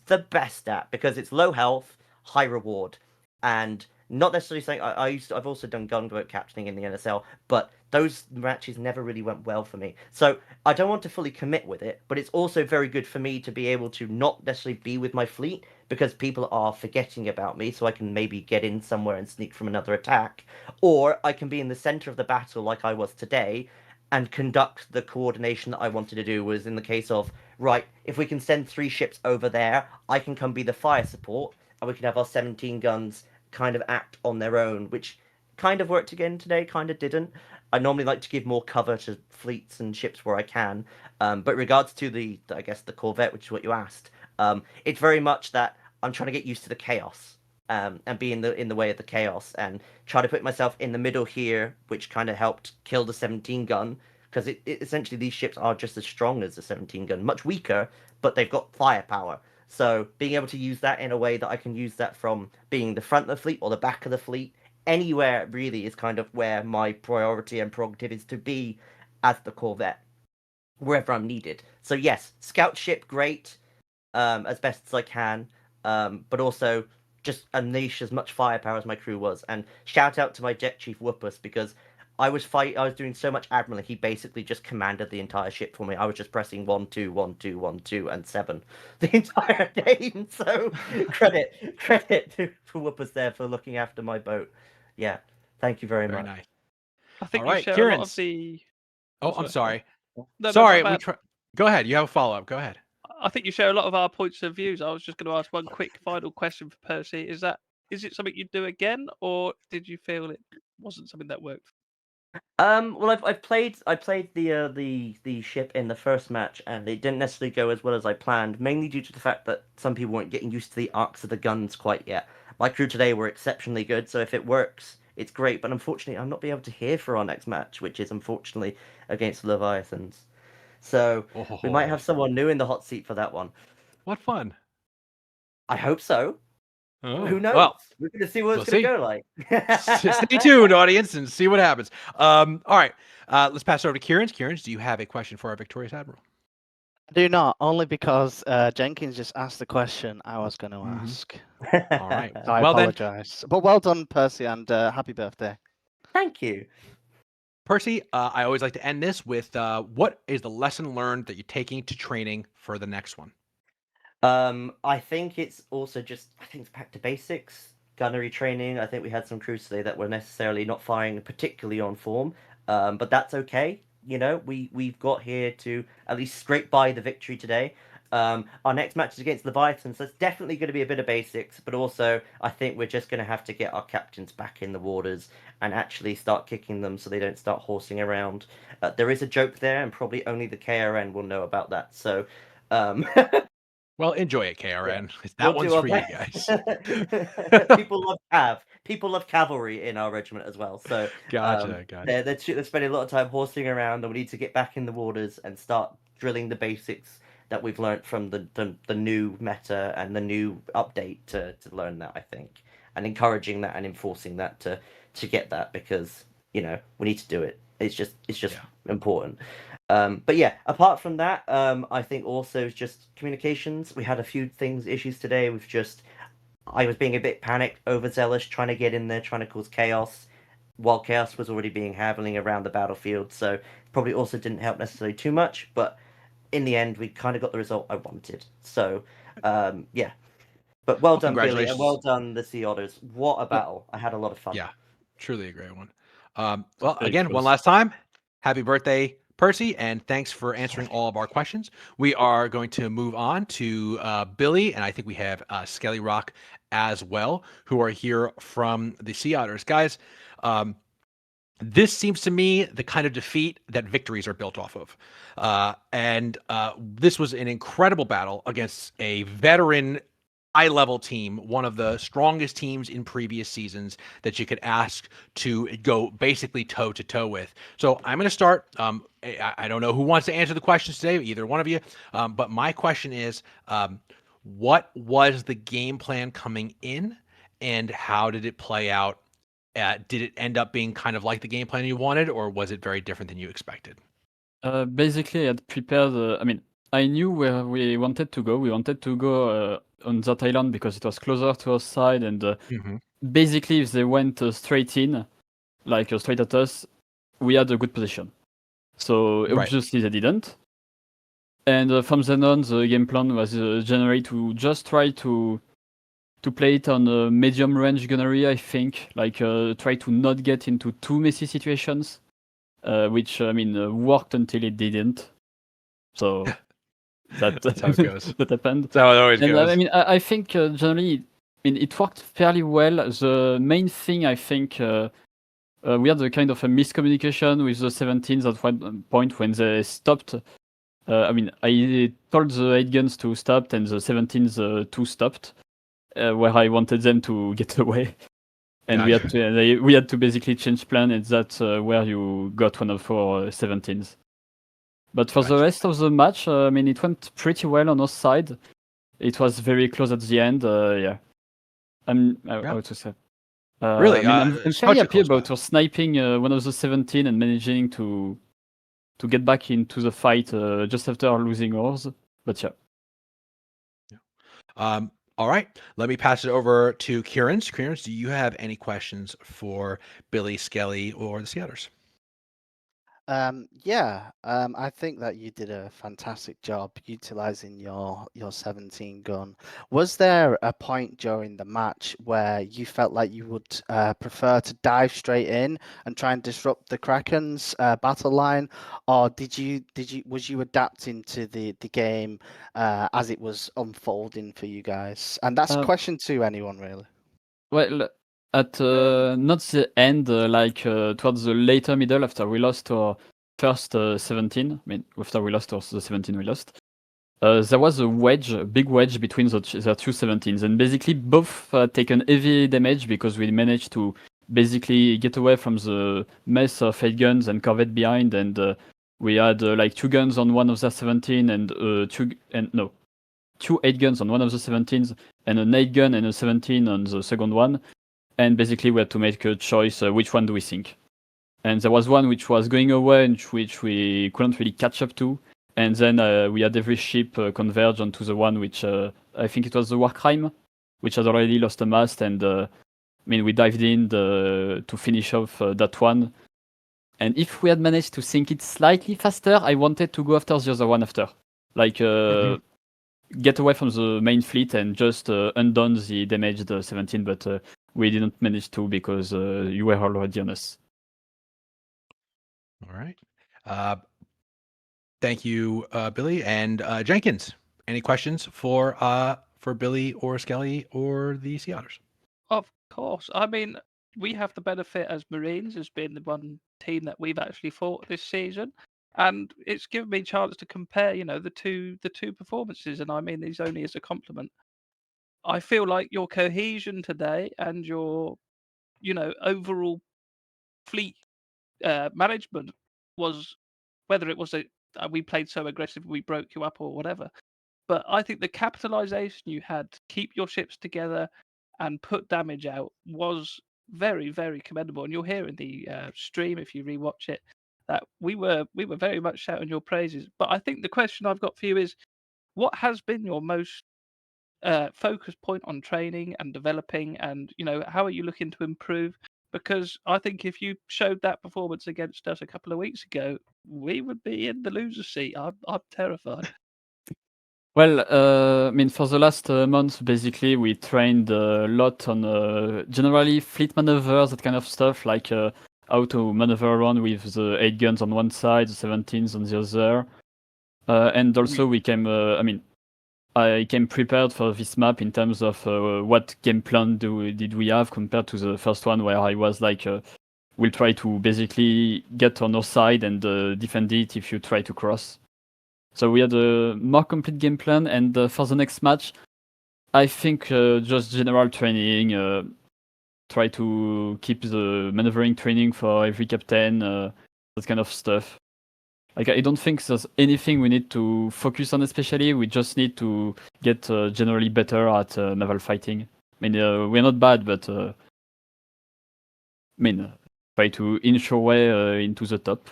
the best at, because it's low health, high reward, and not necessarily saying I've also done gunboat captaining in the NSL, but those matches never really went well for me. So I don't want to fully commit with it, but it's also very good for me to be able to not necessarily be with my fleet because people are forgetting about me, so I can maybe get in somewhere and sneak from another attack, or I can be in the center of the battle like I was today and conduct the coordination that I wanted to do. Was in the case of, right, if we can send 3 ships over there, I can come be the fire support, and we can have our 17 guns kind of act on their own, which kind of worked again today, kind of didn't. I normally like to give more cover to fleets and ships where I can, but regards to the Corvette, which is what you asked, it's very much that I'm trying to get used to the chaos, and be in the way of the chaos, and try to put myself in the middle here, which kind of helped kill the 17 gun, because it essentially these ships are just as strong as the 17 gun, much weaker, but they've got firepower. So being able to use that in a way that I can use that from being the front of the fleet or the back of the fleet, anywhere really is kind of where my priority and prerogative is to be as the Corvette, wherever I'm needed. So yes, scout ship, great, as best as I can, but also just unleash as much firepower as my crew was. And shout out to my jet chief Whoopus, because I was doing so much admiral, he basically just commanded the entire ship for me. I was just pressing 1, 2, 1, 2, 1, 2, and 7 the entire game. So credit to Whoopus there for looking after my boat. Yeah, thank you very much. Nice. I think All you right, share Kieran. a lot of the. Oh, I'm sorry. No, sorry, go ahead. You have a follow-up. Go ahead. I think you share a lot of our points of views. I was just going to ask one quick final question for Percy. Is it something you'd do again, or did you feel it wasn't something that worked? Well, I played the ship in the first match, and it didn't necessarily go as well as I planned, mainly due to the fact that some people weren't getting used to the arcs of the guns quite yet. My crew today were exceptionally good, so if it works, it's great. But unfortunately, I'm not being able to hear for our next match, which is unfortunately against the Leviathans. So we might have someone new in the hot seat for that one. What fun! I hope so. Oh, who knows? Well, we're going to see what it's going to go like. Stay tuned, audience, and see what happens. All right, let's pass it over to Kieran's. Kieran's, do you have a question for our victorious Admiral? I do not, only because Jenkins just asked the question I was going to ask. All right. So I apologize. But well done, Percy, and happy birthday. Thank you. Percy, I always like to end this with what is the lesson learned that you're taking to training for the next one? I think it's also I think it's back to basics. Gunnery training. I think we had some crews today that were necessarily not firing particularly on form, but that's okay. You know, we've got here to at least scrape by the victory today. Our next match is against Leviathans, so it's definitely going to be a bit of basics, but also I think we're just going to have to get our captains back in the waters and actually start kicking them so they don't start horsing around. There is a joke there, and probably only the KRN will know about that. So, Well, enjoy it, KRN. we'll That one's do our for you best. guys. People love cavalry in our regiment as well. So Gotcha. they're spending a lot of time horsing around, and we need to get back in the waters and start drilling the basics that we've learned from the new meta and the new update to learn that, I think, and encouraging that and enforcing that to get that, because we need to do it. It's just important. But yeah, apart from that, I think also just communications. We had a few issues today. I was being a bit panicked, overzealous, trying to get in there, trying to cause chaos, while chaos was already being happening around the battlefield. So probably also didn't help necessarily too much. But in the end, we kind of got the result I wanted. So yeah. But well done, Billy, and well done, the Sea Otters. What a battle! I had a lot of fun. Yeah, truly a great one. Well, again, one last time, happy birthday, Percy, and thanks for answering all of our questions. We are going to move on to Billy, and I think we have Skelly Rock as well, who are here from the Sea Otters. Guys, this seems to me the kind of defeat that victories are built off of. And this was an incredible battle against a veteran high-level team, one of the strongest teams in previous seasons that you could ask to go basically toe-to-toe with. So I'm going to start. I don't know who wants to answer the questions today, either one of you. But my question is, what was the game plan coming in, and how did it play out? Did it end up being kind of like the game plan you wanted, or was it very different than you expected? Basically, I had prepared. I knew where we wanted to go. We wanted to go on that island because it was closer to our side, and basically, if they went straight in, like straight at us, we had a good position. So obviously they didn't. And from then on, the game plan was generally to just try to play it on a medium range gunnery, I think. Like try to not get into too messy situations, which worked until it didn't. So that's how it goes. that happened. That's how it always And goes. I think generally, it worked fairly well. The main thing, I think, we had a kind of a miscommunication with the 17s at one point when they stopped. I told the 8 guns to stop, and the 17s to stopped, where I wanted them to get away. And we had to basically change plan, and that's where you got one of our 17s. But for the rest of the match, it went pretty well on our side. It was very close at the end. Yeah. How to say? Really? I'm very happy about our sniping one of the 17 and managing to get back into the fight just after losing ours. But yeah. All right. Let me pass it over to Kieran. Kieran, do you have any questions for Billy, Skelly, or the Sea Otters? I think that you did a fantastic job utilizing your 17 gun. Was there a point during the match where you felt like you would prefer to dive straight in and try and disrupt the Krakrns battle line, or was you adapting to the game as it was unfolding for you guys? And that's question 2, anyone really? Well, at not the end, towards the later middle, after we lost our first 17, after we lost the 17 we lost, there was a big wedge between the two 17s, and basically both taken heavy damage because we managed to basically get away from the mess of 8 guns and corvette behind, and we had 2 guns on one of the 17 and 2 8 guns on one of the 17s and an 8 gun and a 17 on the second one. And basically, we had to make a choice, which one do we think? And there was one which was going away, and which we couldn't really catch up to. And then we had every ship converge onto the one which, I think it was the Warcrime, which had already lost a mast. And we dived in to finish off that one. And if we had managed to sync it slightly faster, I wanted to go after the other one after. Like, get away from the main fleet and just undone the damaged 17, but we didn't manage to because you were already on us. All right. Thank you, Billy. And Jenkins, any questions for Billy or Skelly or the Sea Otters? Of course. I mean, we have the benefit as Marines as being the one team that we've actually fought this season, and it's given me a chance to compare, the two performances, and I mean these only as a compliment. I feel like your cohesion today and your, overall fleet management was, whether it was we played so aggressive we broke you up or whatever. But I think the capitalization you had to keep your ships together and put damage out was very, very commendable. And you'll hear in the stream if you rewatch it that we were very much shouting your praises. But I think the question I've got for you is, what has been your most focus point on training and developing, and how are you looking to improve? Because I think if you showed that performance against us a couple of weeks ago, we would be in the loser seat. I'm terrified. Well, I mean, for the last month, basically, we trained a lot on generally fleet maneuvers, that kind of stuff, like how to maneuver around with the 8 guns on one side, the 17s on the other. And also, we came, I came prepared for this map in terms of what game plan did we have compared to the first one, where I was like, we'll try to basically get on our side and defend it if you try to cross. So we had a more complete game plan, and for the next match, I think just general training, try to keep the maneuvering training for every captain, that kind of stuff. Like, I don't think there's anything we need to focus on especially. We just need to get generally better at naval fighting. I mean, we're not bad, but try to inch our way into the top.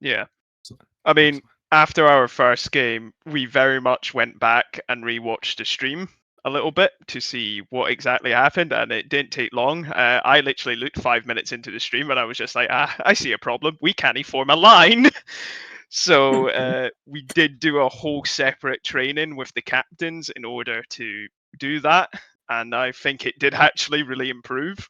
Yeah. I mean, after our first game, we very much went back and rewatched the stream a little bit to see what exactly happened, and it didn't take long. I literally looked 5 minutes into the stream and I was just like, I see a problem. We can't form a line. So we did do a whole separate training with the captains in order to do that, and I think it did actually really improve.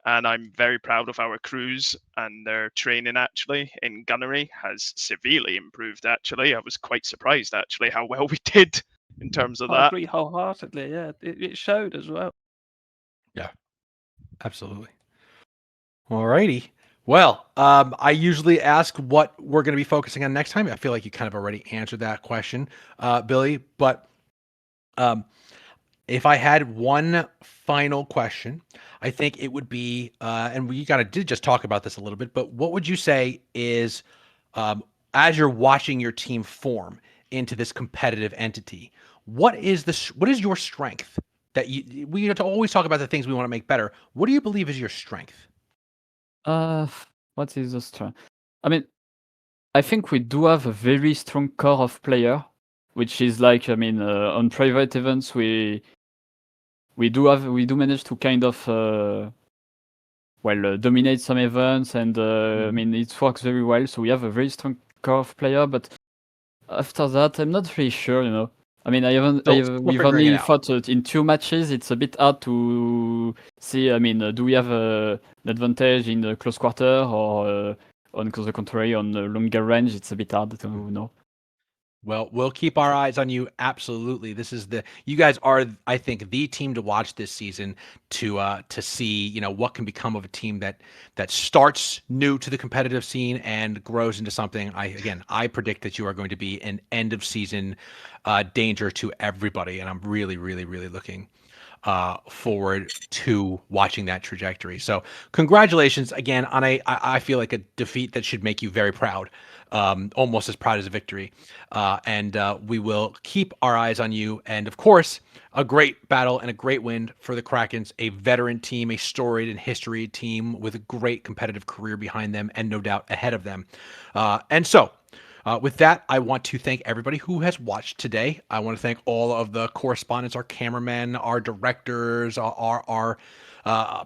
And I'm very proud of our crews, and their training actually in gunnery has severely improved. Actually, I was quite surprised actually how well we did in terms of I that. agree wholeheartedly. Yeah, it showed as well. Yeah, absolutely. Alrighty. Well, I usually ask what we're going to be focusing on next time. I feel like you kind of already answered that question, Billy. But if I had one final question, I think it would be, and we did just talk about this a little bit, but what would you say is, as you're watching your team form into this competitive entity, what is your strength that we always talk about the things we want to make better. What do you believe is your strength? What is the strength? I mean, I think we do have a very strong core of player, which is like, on private events we do manage to kind of dominate some events, and it works very well. So we have a very strong core of player, but after that, I'm not really sure. We've only fought in 2 matches. It's a bit hard to see. Do we have an advantage in the close quarter, or on the contrary, on the longer range? It's a bit hard to know. Well, we'll keep our eyes on you. Absolutely. You guys are, I think, the team to watch this season to see, what can become of a team that starts new to the competitive scene and grows into something. I predict that you are going to be an end of season danger to everybody. And I'm really, really, really looking forward to watching that trajectory. So congratulations again on I feel like a defeat that should make you very proud. Almost as proud as a victory. And we will keep our eyes on you. And of course, a great battle and a great win for the Krakrns, a veteran team, a storied and history team with a great competitive career behind them and no doubt ahead of them. And so With that, I want to thank everybody who has watched today. I want to thank all of the correspondents, our cameramen, our directors, our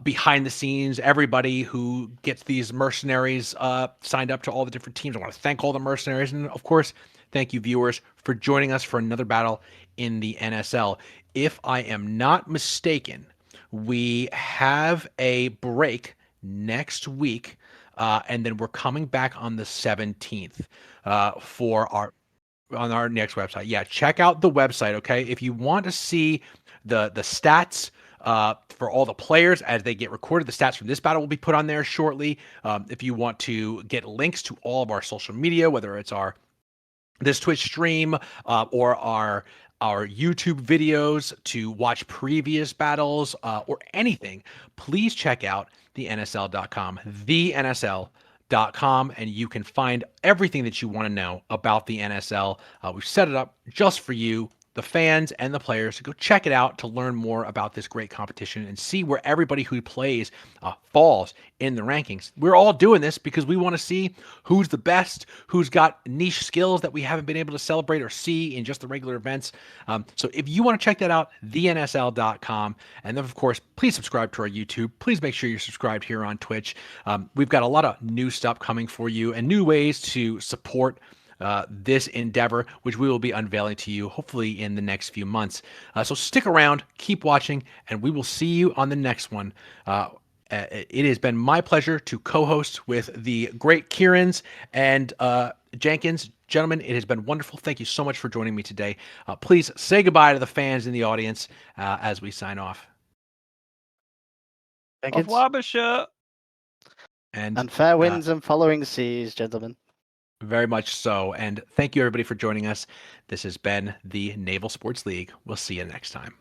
behind the scenes, everybody who gets these mercenaries signed up to all the different teams. I want to thank all the mercenaries. And of course, thank you, viewers, for joining us for another battle in the NSL. If I am not mistaken, we have a break next week, and then we're coming back on the 17th for our next website. Yeah, check out the website, okay? If you want to see the stats for all the players as they get recorded, the stats from this battle will be put on there shortly. If you want to get links to all of our social media, whether it's this Twitch stream or our YouTube videos to watch previous battles or anything, please check out the NSL.com, theNSL.com, and you can find everything that you want to know about the NSL. We've set it up just for you, the fans and the players, to go check it out to learn more about this great competition and see where everybody who plays falls in the rankings. We're all doing this because we want to see who's the best, who's got niche skills that we haven't been able to celebrate or see in just the regular events. So if you want to check that out, theNSL.com. And then, of course, please subscribe to our YouTube. Please make sure you're subscribed here on Twitch. We've got a lot of new stuff coming for you and new ways to support this endeavor, which we will be unveiling to you hopefully in the next few months. So stick around, keep watching, and we will see you on the next one. It has been my pleasure to co-host with the great Krakrns and Jenkins. Gentlemen, it has been wonderful. Thank you so much for joining me today. Please say goodbye to the fans in the audience as we sign off. Auf Jenkins. Wabasha. And fair winds and following seas, gentlemen. Very much so. And thank you, everybody, for joining us. This has been the Naval Sports League. We'll see you next time.